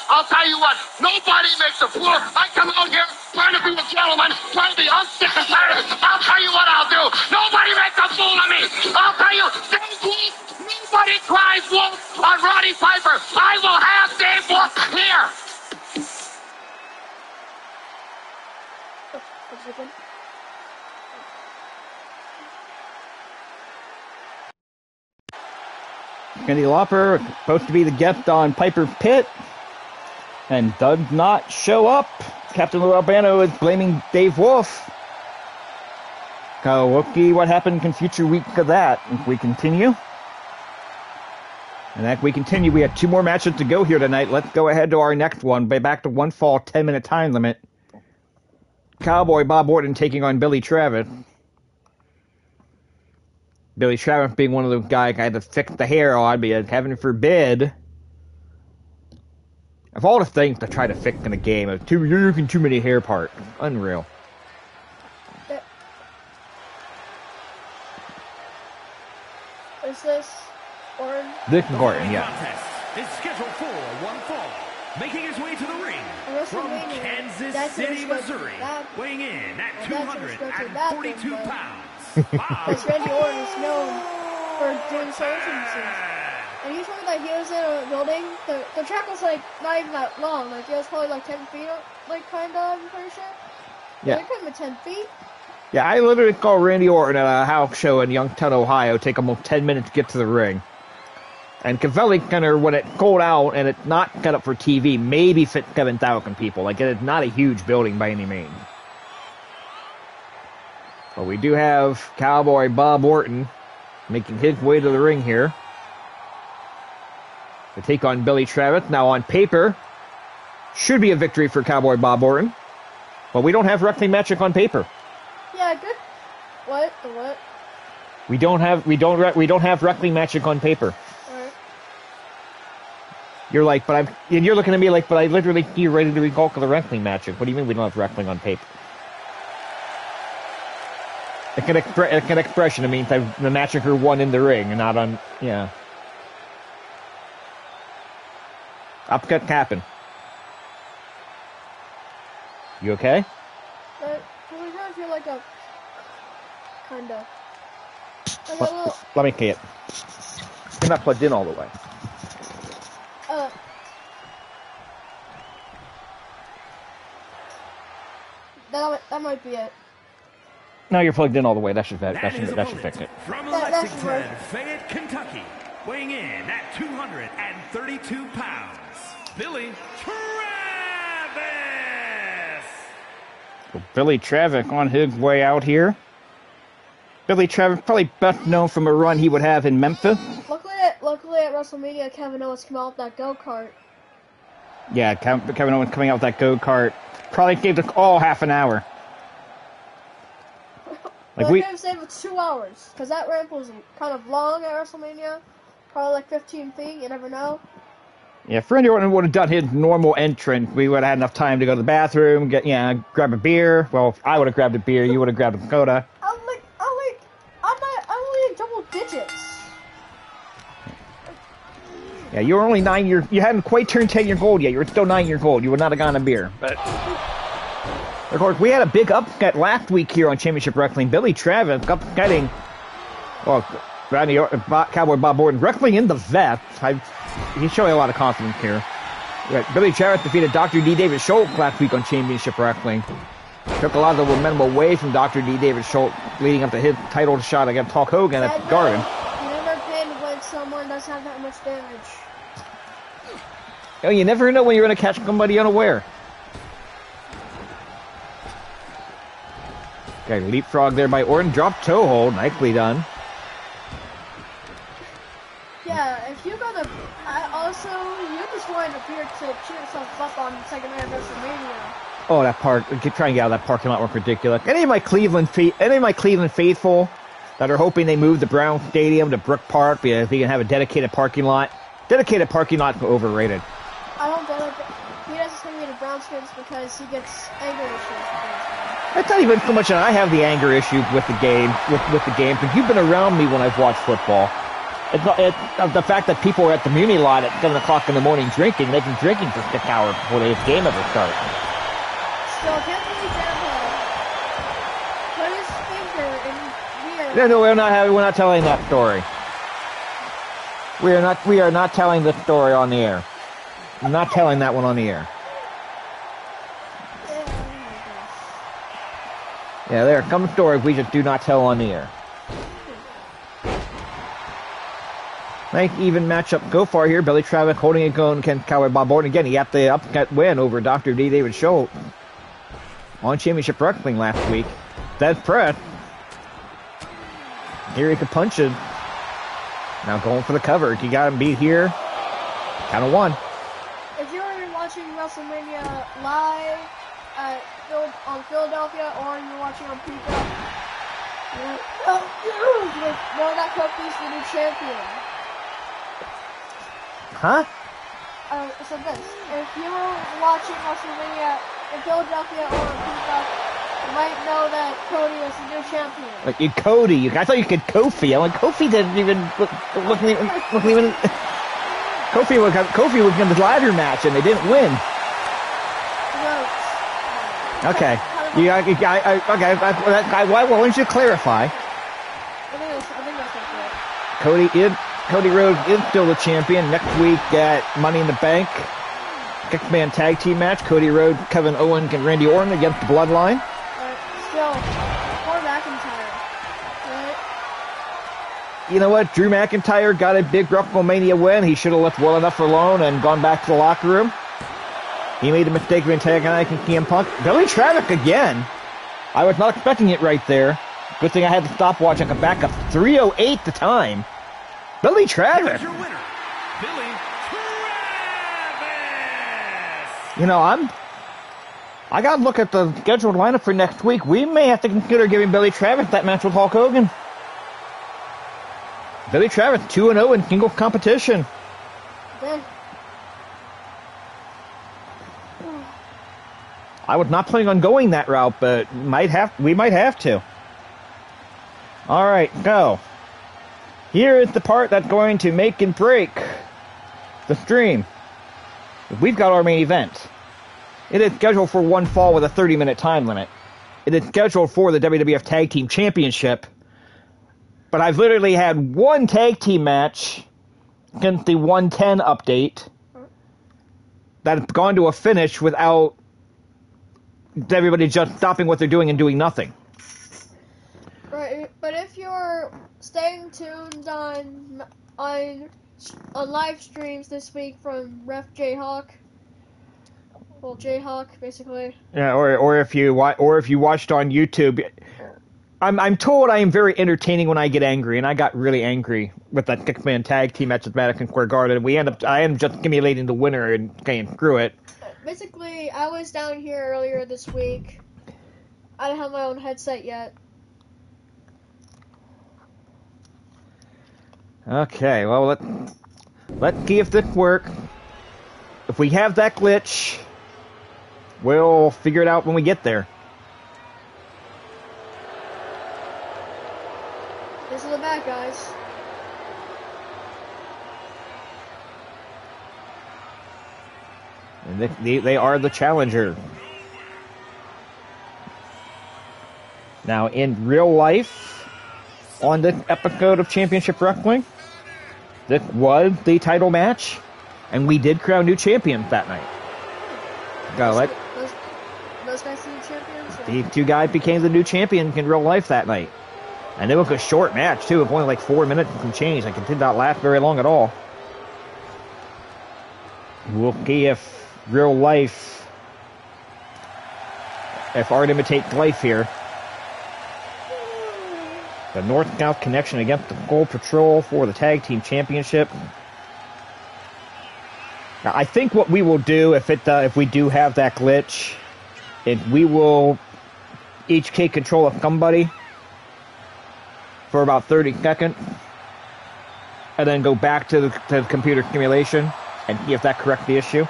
Speaker 4: Nobody makes a fool. I come out here trying to be a gentleman, trying to be unsick and tired. I'll tell you what I'll do. Nobody makes a fool of me. I'll tell you, Dave Wolf, nobody cries wolf on Roddy Piper. I will have Dave Wolf here.
Speaker 1: Cyndi Lauper supposed to be the guest on Piper's Pit and does not show up. Captain Lou Albano is blaming Dave Wolf. So we'll see what happens in future weeks of that if we continue. And as we continue, we have 2 more matches to go here tonight. Let's go ahead to our next one. Back to one fall, 10-minute time limit. Cowboy Bob Orton taking on Billy Travis. Billy Travis being one of those guys I had to fix the hair on because, heaven forbid, of all the things to try to fix in a game, you're using too many hair parts. Unreal.
Speaker 2: Is this Orton?
Speaker 1: This is Orton, yeah.
Speaker 3: Contest is scheduled for one fall. Making his way to the ring from Kansas City, Missouri, weighing in at 242 pounds.
Speaker 2: Because Randy Orton is known for doing solutions. And he told me that he was in a building, the track was like not even that long, like it was probably like 10 feet, like kind of, I'm pretty sure.
Speaker 1: Yeah.
Speaker 2: It could have been 10 feet.
Speaker 1: Yeah, I literally saw Randy Orton at a house show in Youngstown, Ohio, take almost 10 minutes to get to the ring. And Cavelli Center, when it sold out and it's not set up for TV, maybe fit 7,000 people. Like, it is not a huge building by any means. But we do have Cowboy Bob Orton making his way to the ring here to take on Billy Travis. Now, on paper, should be a victory for Cowboy Bob Orton. But we don't have wrestling magic on paper.
Speaker 2: Yeah, good. What? The what?
Speaker 1: We don't have wrestling magic on paper.
Speaker 2: Alright.
Speaker 1: You're like, and you're looking at me like, but I literally see you ready to recall the wrestling magic. What do you mean we don't have wrestling on paper? It's an expression. It means the massacre won in the ring and not on, yeah. Upcut happen. You okay?
Speaker 2: We kind of feel like a, kind of, like a little,
Speaker 1: Let me see it. You're not plugged in all the way.
Speaker 2: That might be it.
Speaker 1: No, you're plugged in all the way. That should
Speaker 3: And his
Speaker 1: fix
Speaker 3: opponent
Speaker 1: it.
Speaker 3: from
Speaker 2: That's
Speaker 3: Lexington,
Speaker 2: right.
Speaker 3: Fayette, Kentucky, weighing in at 232 pounds, Billy Travis.
Speaker 1: So Billy Travick on his way out here. Billy Travick probably best known from a run he would have in Memphis.
Speaker 2: Luckily at WrestleMania, Kevin Owens came out with that go-kart.
Speaker 1: Yeah, Kevin Owens coming out with that go-kart. Probably gave us all half an hour.
Speaker 2: Like we could have saved it 2 hours, because that ramp was kind of long at WrestleMania. Probably like 15 feet, you never know.
Speaker 1: Yeah, if Randy Orton would have done his normal entrance, we would have had enough time to go to the bathroom, grab a beer. Well, I would have grabbed a beer, you would have grabbed a Coda.
Speaker 2: I'm only in double digits.
Speaker 1: Yeah, you were only 9 years. You hadn't quite turned 10 years old yet. You were still 9 years old. You would not have gotten a beer. But of course, we had a big upset last week here on Championship Wrestling. Billy Travis upsetting, Cowboy Bob Orton directly in the vest. He's showing a lot of confidence here. Billy Travis defeated Dr. D. David Schultz last week on Championship Wrestling. Took a lot of the momentum away from Dr. D. David Schultz, leading up to his title shot against Hulk Hogan at the Garden.
Speaker 2: You never pin when someone doesn't have that much damage.
Speaker 1: You never know when you're going to catch somebody unaware. Okay, leapfrog there by Orton. Drop toe hold. Nicely done.
Speaker 2: Yeah, if you're gonna... you just wanted to appear to cheer yourself up on the second night of WrestleMania.
Speaker 1: Oh, that park! Trying to get out of that parking lot was ridiculous. Any of my Cleveland faithful that are hoping they move the Brown Stadium to Brook Park because they can have a dedicated parking lot. Dedicated parking lot is overrated.
Speaker 2: I don't get it. He doesn't send me to Brown skins because he gets anger issues.
Speaker 1: It's not even so much that I have the anger issue with the game, with the game, because you've been around me when I've watched football. It's the fact that people are at the Muni lot at 7 o'clock in the morning drinking. They've been drinking for 6 hours before the game ever starts.
Speaker 2: Still, can't believe Jericho put his finger in here.
Speaker 1: No, we're not telling that story. We are not telling the story on the air. I'm not telling that one on the air. Yeah, there are some stories we just do not tell on the air. Nice even matchup go far here. Billy Travis holding it going against Cowboy Bob Orton. Again, he got the upset win over Dr. D. David Schultz on Championship Wrestling last week. That's press. Here he could punch it. Now going for the cover. He got him beat here. Count of one.
Speaker 2: If you're watching WrestleMania live on Philadelphia or you're watching on Peacock, know that Kofi's the new champion.
Speaker 1: Huh?
Speaker 2: So this, if you were watching WrestleMania in Philadelphia or on Peacock, you might know that Cody is the new champion.
Speaker 1: Like Cody, I thought you could Kofi. I'm like, Kofi wasn't even. Kofi was in the ladder match and they didn't win. Okay. Why don't you clarify?
Speaker 2: I think that's okay.
Speaker 1: Cody Rhodes is still the champion. Next week at Money in the Bank, six-man tag team match. Cody Rhodes, Kevin Owens, and Randy Orton against the Bloodline.
Speaker 2: Still, poor McIntyre. Right?
Speaker 1: You know what? Drew McIntyre got a big WrestleMania win. He should have left well enough alone and gone back to the locker room. He made a mistake of antagonizing CM Punk. Billy Travick again. I was not expecting it right there. Good thing I had the stopwatch. I could back up 3:08 the time. Billy Travick.
Speaker 3: Here's your winner, Billy Travis.
Speaker 1: You know, I got to look at the scheduled lineup for next week. We may have to consider giving Billy Travis that match with Hulk Hogan. Billy Travis 2-0 in single competition.
Speaker 2: Okay.
Speaker 1: I was not planning on going that route, but we might have to. All right, go. Here is the part that's going to make and break the stream. We've got our main event. It is scheduled for one fall with a 30-minute time limit. It is scheduled for the WWF Tag Team Championship. But I've literally had one tag team match since the 110 update that has gone to a finish without everybody just stopping what they're doing and doing nothing.
Speaker 2: Right, but if you're staying tuned on live streams this week from Ref Jayhawk, well, Jayhawk basically.
Speaker 1: Yeah, or if you watched on YouTube, I'm told I am very entertaining when I get angry, and I got really angry with that Kickman tag team match at Madison Square Garden. And I end up just accumulating the winner and saying screw it.
Speaker 2: Basically, I was down here earlier this week. I don't have my own headset yet.
Speaker 1: Okay, well, let's see if this works. If we have that glitch, we'll figure it out when we get there.
Speaker 2: This is the bad guys.
Speaker 1: And they are the challenger. Now, in real life, on this episode of Championship Wrestling, this was the title match, and we did crown new champions that night.
Speaker 2: Those guys are the champions?
Speaker 1: These two guys became the new champions in real life that night. And it was a short match, too, of only like 4 minutes and some change. Like, it did not last very long at all. We'll see if real life, if art imitates life here. The North-South connection against the Gold Patrol for the Tag Team Championship. Now, I think what we will do if we do have that glitch, is we will each take control of somebody for about 30 seconds, and then go back to the computer simulation and see if that corrects the issue.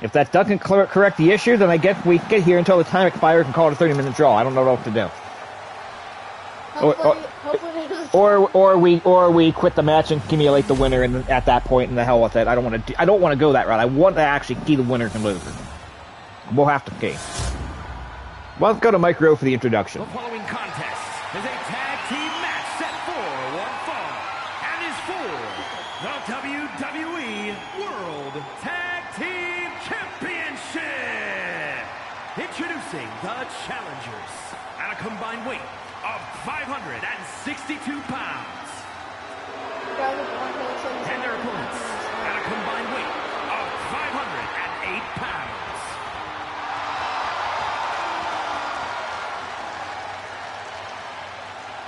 Speaker 1: If that doesn't correct the issue, then I guess we get here until the time expires and call it a 30-minute draw. I don't know what to do. Or we quit the match and accumulate the winner, and at that point, and the hell with it. I don't want to go that route. I want to actually see the winners and losers. We'll have to see. Well, let's go to Mike Rowe for the introduction.
Speaker 3: The following contest is a tag team match set for one fall and is for the WWE World Tag Team Championship. Introducing the challengers at a combined weight of 562 pounds. And their opponents at a combined weight of 508 pounds.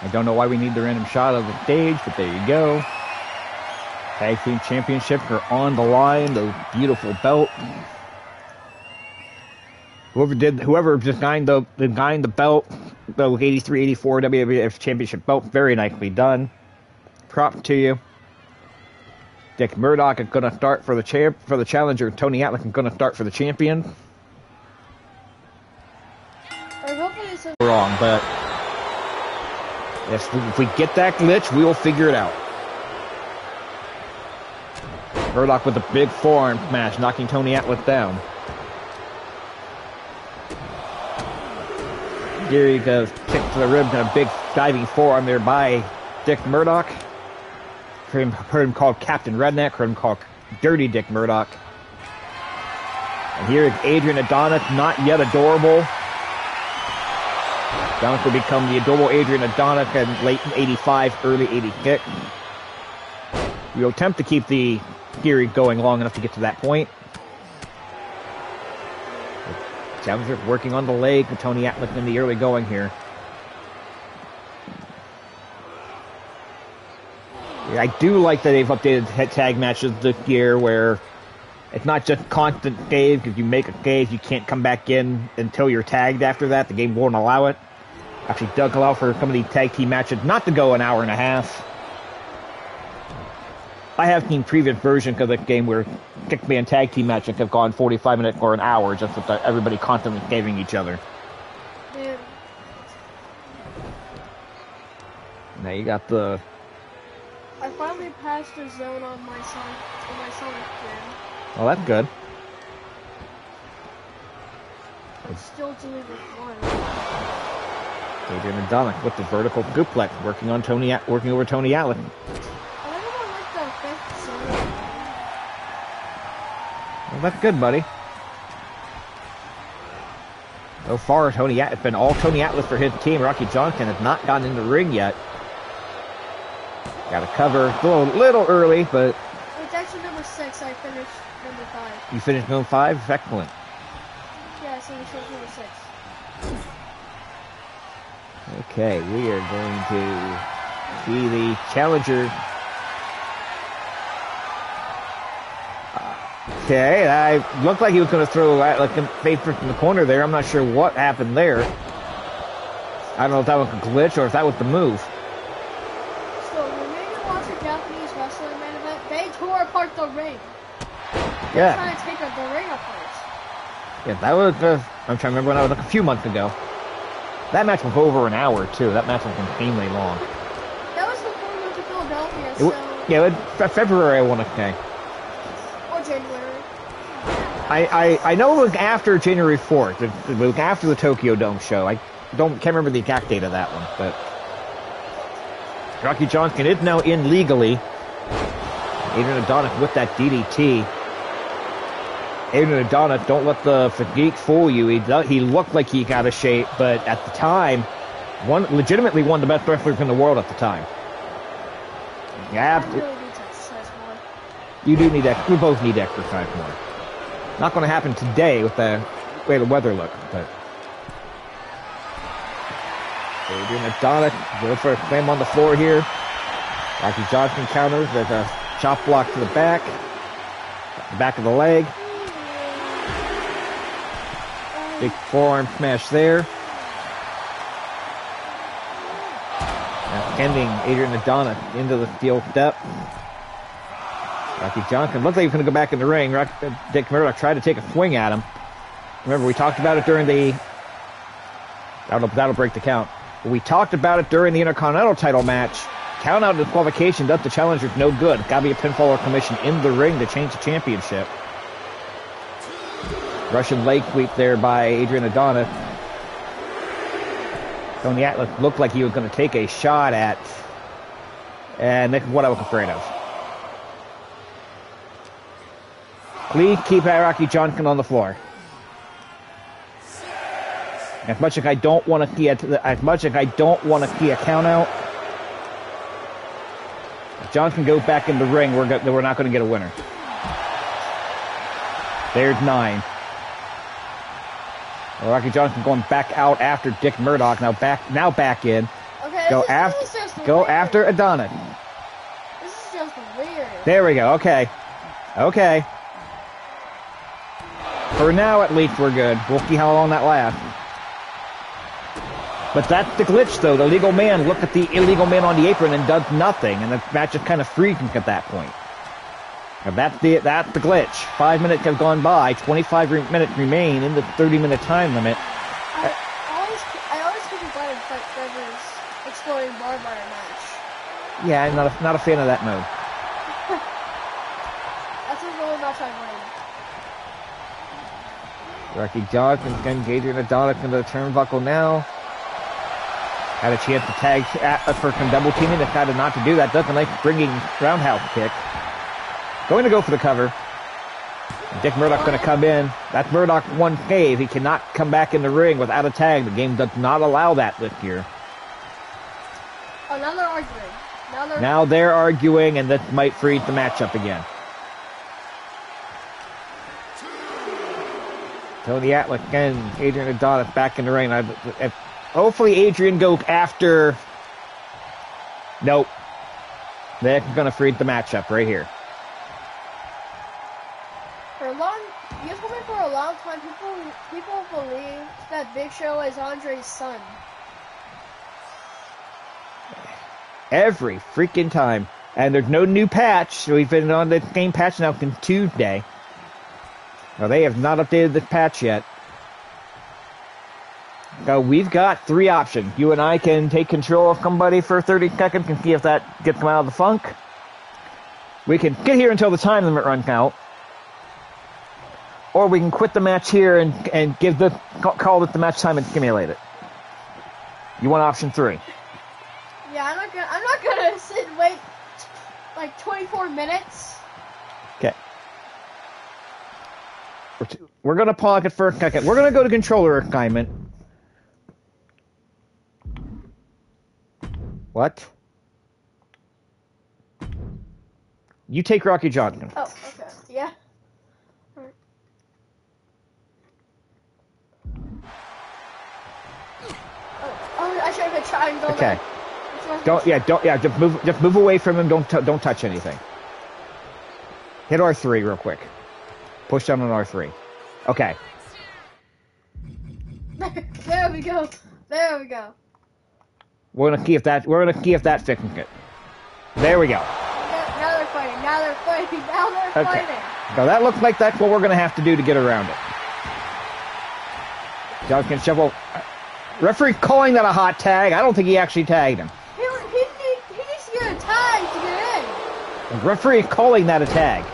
Speaker 1: I don't know why we need the random shot of the stage, but there you go. Tag Team Championships are on the line, the beautiful belt. Whoever designed the belt, the 83-84 WWF Championship belt, very nicely done. Props to you. Dick Murdoch is going to start for the challenger. Tony Atlas is going to start for the champion. Wrong, but if we get that glitch, we will figure it out. Murdoch with a big forearm smash, knocking Tony Atlas down. Geary goes kick to the ribs and a big diving forearm there by Dick Murdoch. Heard him called Captain Redneck, heard him called Dirty Dick Murdoch. And here is Adrian Adonis, not yet adorable. Adonis will become the adorable Adrian Adonis in late 85, early 86. We'll attempt to keep the Geary going long enough to get to that point. Challenger working on the leg with Tony Atlas in the early going here. Yeah, I do like that they've updated tag matches this year where it's not just constant save. Because you make a save, you can't come back in until you're tagged after that. The game won't allow it. Actually does allow for some of these tag team matches not to go an hour and a half. I have seen previous versions of the game where kickman tag team matches have gone 45 minutes or an hour just with everybody constantly saving each other.
Speaker 2: Yeah.
Speaker 1: Now you got the...
Speaker 2: I finally passed the zone on my Sonic game.
Speaker 1: Oh, that's good.
Speaker 2: I'm still doing it one.
Speaker 1: Adrian Adonis with the vertical suplex, working over Tony Atlas. Well, that's good, buddy. So far, it's been all Tony Atlas for his team. Rocky Johnson has not gotten in the ring yet. Got to cover. It's a little early, but...
Speaker 2: It's actually number 6. I finished number 5.
Speaker 1: You finished number 5? Excellent.
Speaker 2: Yeah, so we finished number 6.
Speaker 1: Okay, we are going to see the challenger. Okay, I looked like he was going to throw like a favorite in the corner there. I'm not sure what happened there. I don't know if that was a glitch or if that was the move.
Speaker 2: So when we watch a Japanese wrestling main event, they tore apart the ring. They're trying to take the ring apart.
Speaker 1: Yeah, that was. I'm trying to remember when I was like a few months ago. That match was over an hour too. That match was insanely long.
Speaker 2: That was before we went to Philadelphia.
Speaker 1: February I want to say.
Speaker 2: January.
Speaker 1: I know it was after January 4th. It was after the Tokyo Dome show. I can't remember the exact date of that one, but Rocky Johnson is now in legally. Adrian Adonis with that DDT. Adrian Adonis, don't let the physique fool you. He looked like he got a shape, but at the time, legitimately one of the best wrestlers in the world at the time. Yeah. You do need that. We both need to exercise more. Not going to happen today with the way the weather looks, but. Adrian Adonis goes for a slam on the floor here. Rocky Johnson counters. There's a chop block to the back of the leg. Big forearm smash there. Now ending Adrian Adonis into the steel step. Rocky Johnson looks like he's going to go back in the ring. Dick Murdoch tried to take a swing at him. Remember, we talked about it during the... That'll break the count. But we talked about it during the Intercontinental Title match. Count out disqualification does the challenger's no good. Got to be a pinfall or commission in the ring to change the championship. Russian leg sweep there by Adrian Adonis. Tony Atlas looked like he was going to take a shot at... And that's what I was afraid of. Please keep Rocky Johnson on the floor. As much as I don't want to see a count out, if Johnson goes back in the ring, we're not going to get a winner. There's 9. Well, Rocky Johnson going back out after Dick Murdoch. Now back in.
Speaker 2: Okay,
Speaker 1: go after Adonis.
Speaker 2: This is just weird.
Speaker 1: There we go. Okay. For now, at least, we're good. We'll see how long that lasts. But that's the glitch, though. The legal man looked at the illegal man on the apron and does nothing, and the match is kind of freezing at that point. And that's the glitch. 5 minutes have gone by. 25 minutes remain in the 30-minute time limit.
Speaker 2: I always keep invited to fight Trevor's Exploding Barbed Wire match.
Speaker 1: Yeah, I'm not a fan of that mode.
Speaker 2: That's the only match I win.
Speaker 1: Rocky Johnson engaging Adonis into the turnbuckle now. Had a chance to tag Atlas for some double teaming. Decided not to do that. Doesn't like bringing roundhouse kick. Going to go for the cover. Dick Murdoch going to come in. That's Murdoch one save. He cannot come back in the ring without a tag. The game does not allow that this year.
Speaker 2: Oh, now they're arguing.
Speaker 1: Now they're arguing, and this might freeze the matchup again. Tony Atlas and Adrian Adonis back in the ring. Hopefully Adrian goes after... Nope. They're going to freeze the matchup right here.
Speaker 2: For a long time, people believe that Big Show is Andre's son.
Speaker 1: Every freaking time. And there's no new patch. So we've been on the same patch now since Tuesday. Now, they have not updated this patch yet. So we've got 3 options. You and I can take control of somebody for 30 seconds and see if that gets them out of the funk. We can get here until the time limit runs out. Or we can quit the match here and call it the match time and simulate it. You want option 3?
Speaker 2: Yeah, I'm not gonna sit and wait like 24 minutes.
Speaker 1: Okay. We're gonna pause it for a second. We're gonna go to controller assignment. What? You take Rocky Johnson.
Speaker 2: Oh, okay. Yeah. Alright. Oh, I should have been trying to go
Speaker 1: Okay.
Speaker 2: back.
Speaker 1: Just move away from him. Don't touch anything. Hit R3 real quick. Push down on R3. Okay.
Speaker 2: There we go. There we go.
Speaker 1: We're gonna see if that fixes it. There we go.
Speaker 2: Now they're fighting. Now they're fighting. Now they're
Speaker 1: Okay.
Speaker 2: fighting.
Speaker 1: Now that looks like that's what we're gonna have to do to get around it. Johnson shovel. Referee calling that a hot tag. I don't think he actually tagged him.
Speaker 2: He needs to get a tag to get in.
Speaker 1: Referee calling that a tag.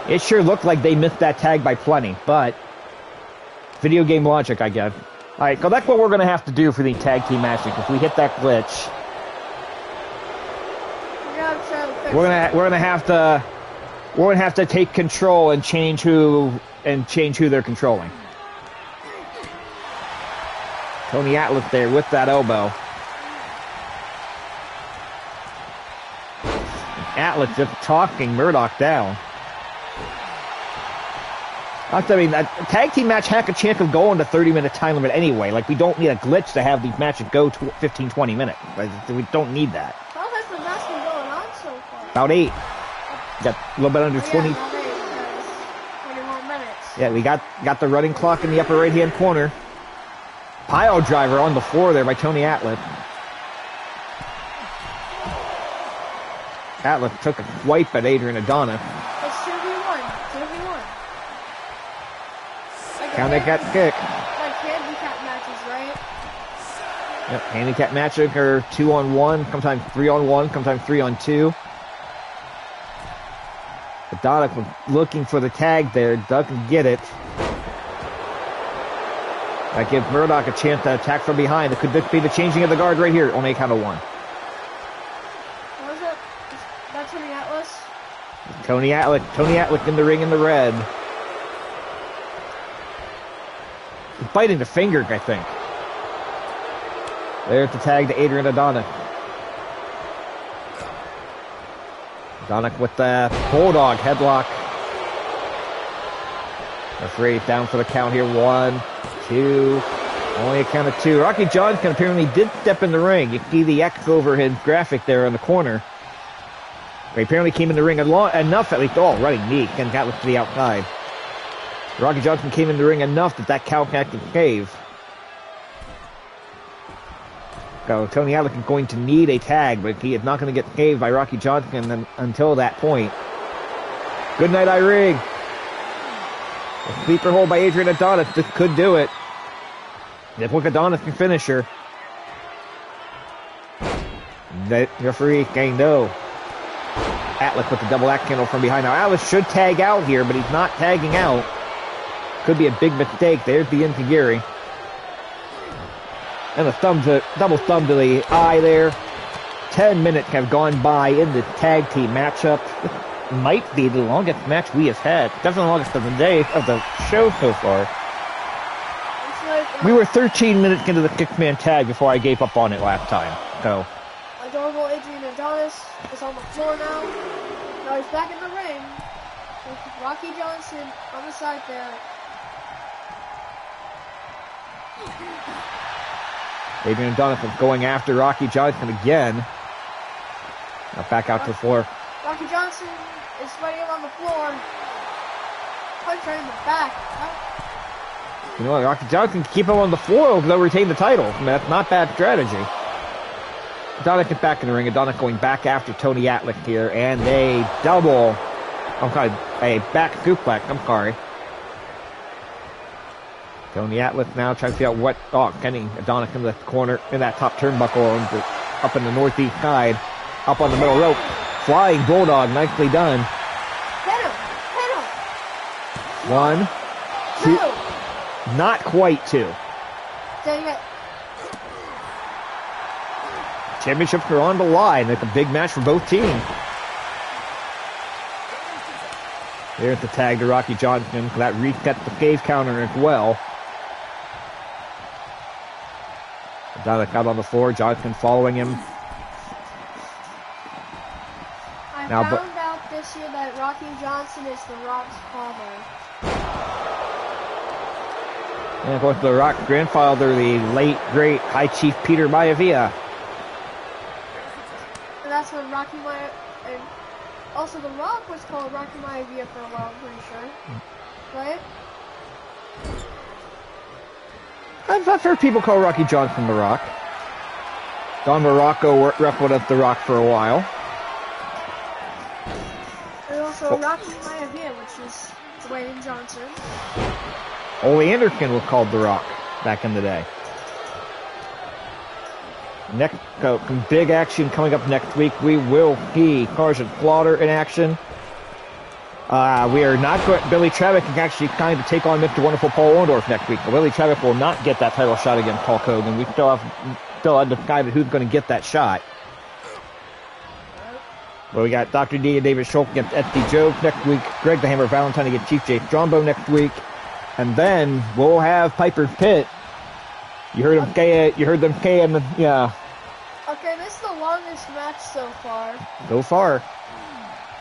Speaker 1: It sure looked like they missed that tag by plenty, but video game logic, I guess. All right, so that's what we're gonna have to do for the tag team matches. If we hit that glitch, we're gonna have to take control and change who they're controlling. Tony Atlas there with that elbow. Atlas just talking Murdoch down. I mean, a tag team match has a chance of going to 30-minute time limit anyway. Like, we don't need a glitch to have these matches go to 15, 20 minutes. Like, we don't need that.
Speaker 2: How has the match been going on so far?
Speaker 1: About 8. Got a little bit under 20.
Speaker 2: 20 more minutes.
Speaker 1: Yeah, we got the running clock in the upper right-hand corner. Pile driver on the floor there by Tony Atlas. Atlas took a swipe at Adrian Adonis.
Speaker 2: It's 2v1. 2v1.
Speaker 1: Handicap kick.
Speaker 2: Like handicap matches, right?
Speaker 1: Yep, handicap matches are 2-on-1, sometimes 3-on-1, sometimes 3-on-2. Adonis was looking for the tag there, doesn't get it. That gives Murdoch a chance to attack from behind. It could be the changing of the guard right here on a count of 1.
Speaker 2: What was it? Is that Tony Atlas?
Speaker 1: Tony Atlas in the ring in the red. He's biting the finger, I think. There's the tag to Adrian Adonis. Adonis with the Bulldog headlock. Referee down for the count here. 1, 2. Only a count of 2. Rocky Johnson apparently did step in the ring. You can see the X over his graphic there in the corner. He apparently came in the ring enough, at least, running knee, and got to the outside. Rocky Johnson came in the ring enough that count can cave. So Tony Atlas is going to need a tag, but he is not going to get caved by Rocky Johnson until that point. Good night, Irene. A sleeper hold by Adrian Adonis. This could do it. If Adonis can finish her. The referee saying no. Atlas with the double axe handle from behind. Now Atlas should tag out here, but he's not tagging out. Could be a big mistake. There's the Intigiri. And a double thumb to the eye there. 10 minutes have gone by in the tag team matchup. This might be the longest match we have had. Definitely the longest of the day of the show so far. We were 13 minutes into the six-man tag before I gave up on it last time. So.
Speaker 2: Adorable Adrian Adonis is on the floor now. Now he's back in the ring with Rocky Johnson on the side there.
Speaker 1: Adrian Adonis is going after Rocky Johnson again. Now back out to the floor.
Speaker 2: Rocky Johnson is fighting on the floor. Punch right in the back.
Speaker 1: You know what? Rocky Johnson can keep him on the floor because they'll retain the title. I mean, that's not bad strategy. Adonis is back in the ring. Adonis going back after Tony Atlas here. And a back suplex. I'm sorry. Tony Atlas now trying to figure out what... Kenny Adonis in the corner, in that top turnbuckle, up in the northeast side, up on the middle rope. Flying Bulldog, nicely done.
Speaker 2: Hit him!
Speaker 1: 1, 2. Not quite 2.
Speaker 2: Dang it.
Speaker 1: Championships are on the line. It's a big match for both teams. There's the tag to Rocky Johnson. That resets the cave counter as well. Donik out on the floor. Johnson following him.
Speaker 2: I
Speaker 1: Now,
Speaker 2: found out this year that Rocky Johnson is The Rock's father.
Speaker 1: And of course, The Rock's grandfather, the late, great High Chief Peter Maivia.
Speaker 2: And that's when Rocky Maivia... And also, The Rock was called Rocky Maivia for a while, I'm pretty sure. Right?
Speaker 1: I've heard people call Rocky Johnson The Rock. Don Morocco wrestled as The Rock for a while.
Speaker 2: And also Rocky Maivia, which is Dwayne Johnson.
Speaker 1: Ole Anderson was called The Rock back in the day. Next, some big action coming up next week. We will see Carson Slaughter in action. We are not going. Billy Travick can actually kind of take on Mr. Wonderful Paul Orndorff next week. But Billy Travick will not get that title shot against Hulk Hogan. We still haven't decided who's going to get that shot. But we got Dr. D and David Schultz against SD Joe next week. Greg the Hammer Valentine against Chief J. Strombo next week. And then we'll have Piper's Pit. You heard them say yeah.
Speaker 2: Okay, this is the longest match so far.
Speaker 1: So far.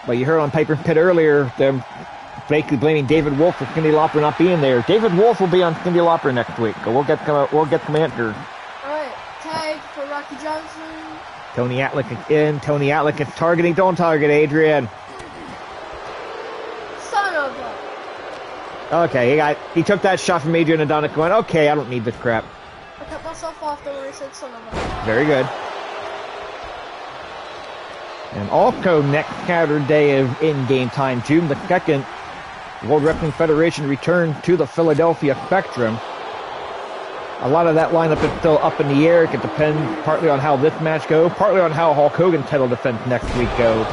Speaker 1: But you heard on Piper's Pit earlier, them basically blaming David Wolf for Cyndi Lauper not being there. David Wolf will be on Cyndi Lauper next week. So we'll get some answers.
Speaker 2: Alright, tag for Rocky Johnson.
Speaker 1: Tony Atlick in. Tony Atlick is targeting. Don't target Adrian.
Speaker 2: Son of a...
Speaker 1: Okay, he took that shot from Adrian and Donik going, okay, I don't need this crap.
Speaker 2: I cut myself off there when I said son of a...
Speaker 1: Very good. And also next Saturday of in-game time, June the 2nd, the World Wrestling Federation returns to the Philadelphia Spectrum. A lot of that lineup is still up in the air. It could depend partly on how this match goes, partly on how Hulk Hogan's title defense next week goes.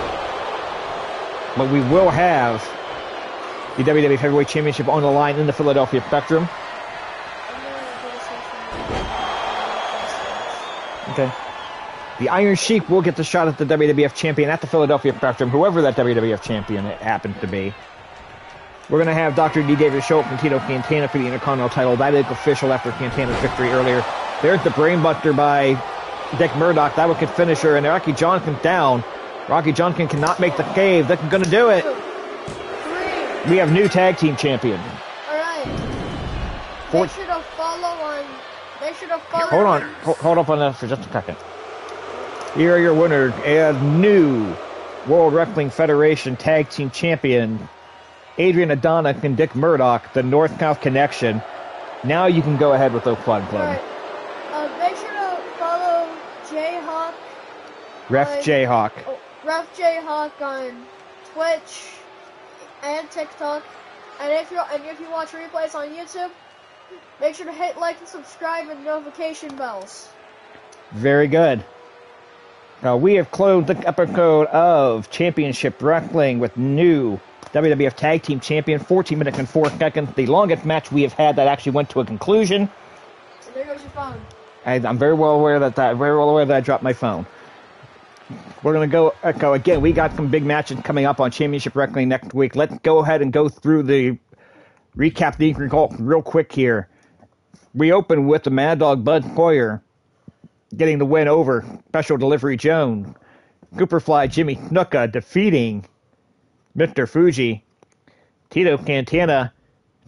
Speaker 1: But we will have the WWE Heavyweight Championship on the line in the Philadelphia Spectrum. Okay. The Iron Sheik will get the shot at the WWF Champion at the Philadelphia Spectrum, whoever that WWF Champion it happens to be. We're going to have Dr. D. David Schultz and Tito Santana for the Intercontinental title. That is official after Santana's victory earlier. There's the brainbuster by Dick Murdoch. That was his finisher, and Rocky Johnson down. Rocky Johnson cannot make the save. That's going to do it.
Speaker 2: 2, 3.
Speaker 1: We have new tag team champion.
Speaker 2: Alright. Make sure to follow.
Speaker 1: Hold on. Hold up on that for just a second. Here are your winners and new World Wrestling Federation Tag Team Champion, Adrian Adonis and Dick Murdoch, the North-South Connection. Now you can go ahead with those fun club.
Speaker 2: Right. Make sure to follow Jayhawk.
Speaker 1: Ref Jayhawk.
Speaker 2: Ref Jayhawk on Twitch and TikTok. And if you watch replays on YouTube, make sure to hit like and subscribe and notification bells.
Speaker 1: Very good. Now we have closed the episode of Championship Wrestling with new WWF Tag Team Champion, 14 minutes and 4 seconds. The longest match we have had that actually went to a conclusion.
Speaker 2: And there goes your phone.
Speaker 1: I'm very well aware that I dropped my phone. We're going to go again. We got some big matches coming up on Championship Wrestling next week. Let's go ahead and go through the recap the result real quick here. We open with the Mad Dog Bud Sawyer getting the win over Special Delivery Jones. Superfly Jimmy Snuka defeating Mr. Fuji. Tito Santana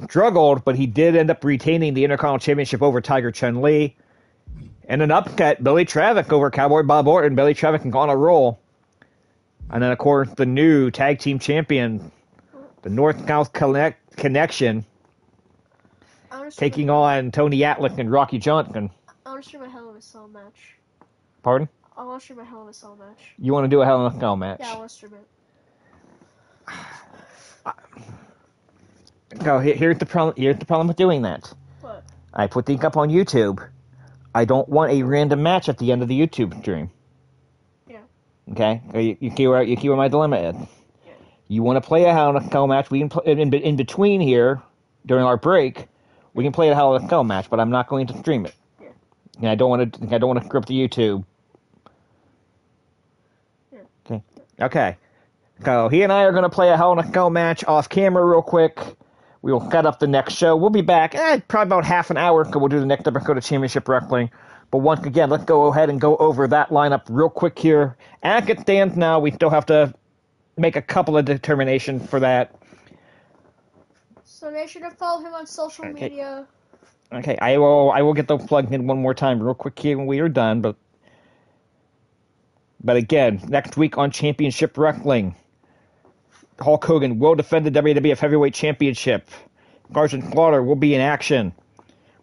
Speaker 1: struggled, but he did end up retaining the Intercontinental Championship over Tiger Chung Lee. And an upset, Billy Travick over Cowboy Bob Orton. Billy Travick on a roll. And then, of course, the new Tag Team Champion, the North-South Connection, taking on Tony Atlick and Rocky Johnson.
Speaker 2: I want to stream a Hell of a Cell match.
Speaker 1: Pardon?
Speaker 2: I want to stream a Hell of a Cell match.
Speaker 1: You want to do a Hell in a Cell match?
Speaker 2: Yeah, I want to stream it.
Speaker 1: No, here's the problem. Here's the problem with doing that.
Speaker 2: What?
Speaker 1: I put things up on YouTube. I don't want a random match at the end of the YouTube stream.
Speaker 2: Yeah.
Speaker 1: Okay, you see where my dilemma is.
Speaker 2: Yeah.
Speaker 1: You want to play a Hell in a Cell match? We can play in between here during our break. We can play a Hell in a Cell match, but I'm not going to stream it.
Speaker 2: Yeah.
Speaker 1: And I don't want to screw up the YouTube.
Speaker 2: Yeah.
Speaker 1: Okay. So he and I are going to play a Hell in a Cell match off camera real quick. We will set up the next show. We'll be back probably about half an hour, because we'll do the next episode of Championship Wrestling. But once again, let's go ahead and go over that lineup real quick here. As it stands now, we still have to make a couple of determinations for that.
Speaker 2: So make sure to follow him on social media.
Speaker 1: Okay, I will get those plugged in one more time real quick here when we are done. But again, next week on Championship Wrestling, Hulk Hogan will defend the WWF Heavyweight Championship. Sergeant Slaughter will be in action.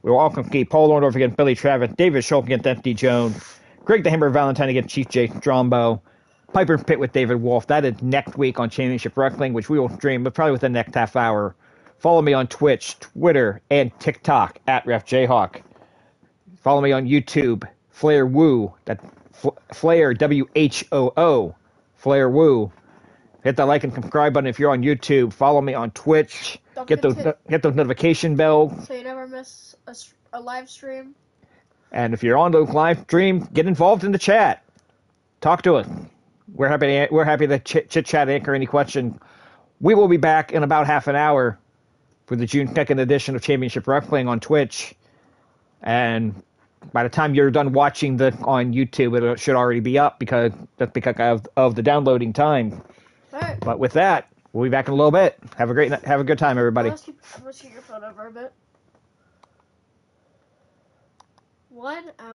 Speaker 1: We will also see Paul Orndorff against Billy Travis, David Schultz against Anthony Jones, Greg the Hammer Valentine against Chief Jay Strombo, Piper Pit with David Wolf. That is next week on Championship Wrestling, which we will stream, but probably within the next half hour. Follow me on Twitch, Twitter, and TikTok at RefJayhawk. Follow me on YouTube, Flair Woo. That's Flair, WHOO, Flair Woo. Hit that like and subscribe button if you're on YouTube. Follow me on Twitch. Hit those notification bells.
Speaker 2: So you never miss a live stream.
Speaker 1: And if you're on the live stream, get involved in the chat. Talk to us. We're happy to chit chat, answer any question. We will be back in about half an hour for the June 2nd edition of Championship Wrestling on Twitch. And by the time you're done watching on YouTube, it should already be up because of the downloading time.
Speaker 2: All right.
Speaker 1: But with that, we'll be back in a little bit. Have a good time, everybody.
Speaker 2: Let's keep your phone over a bit. 1 hour.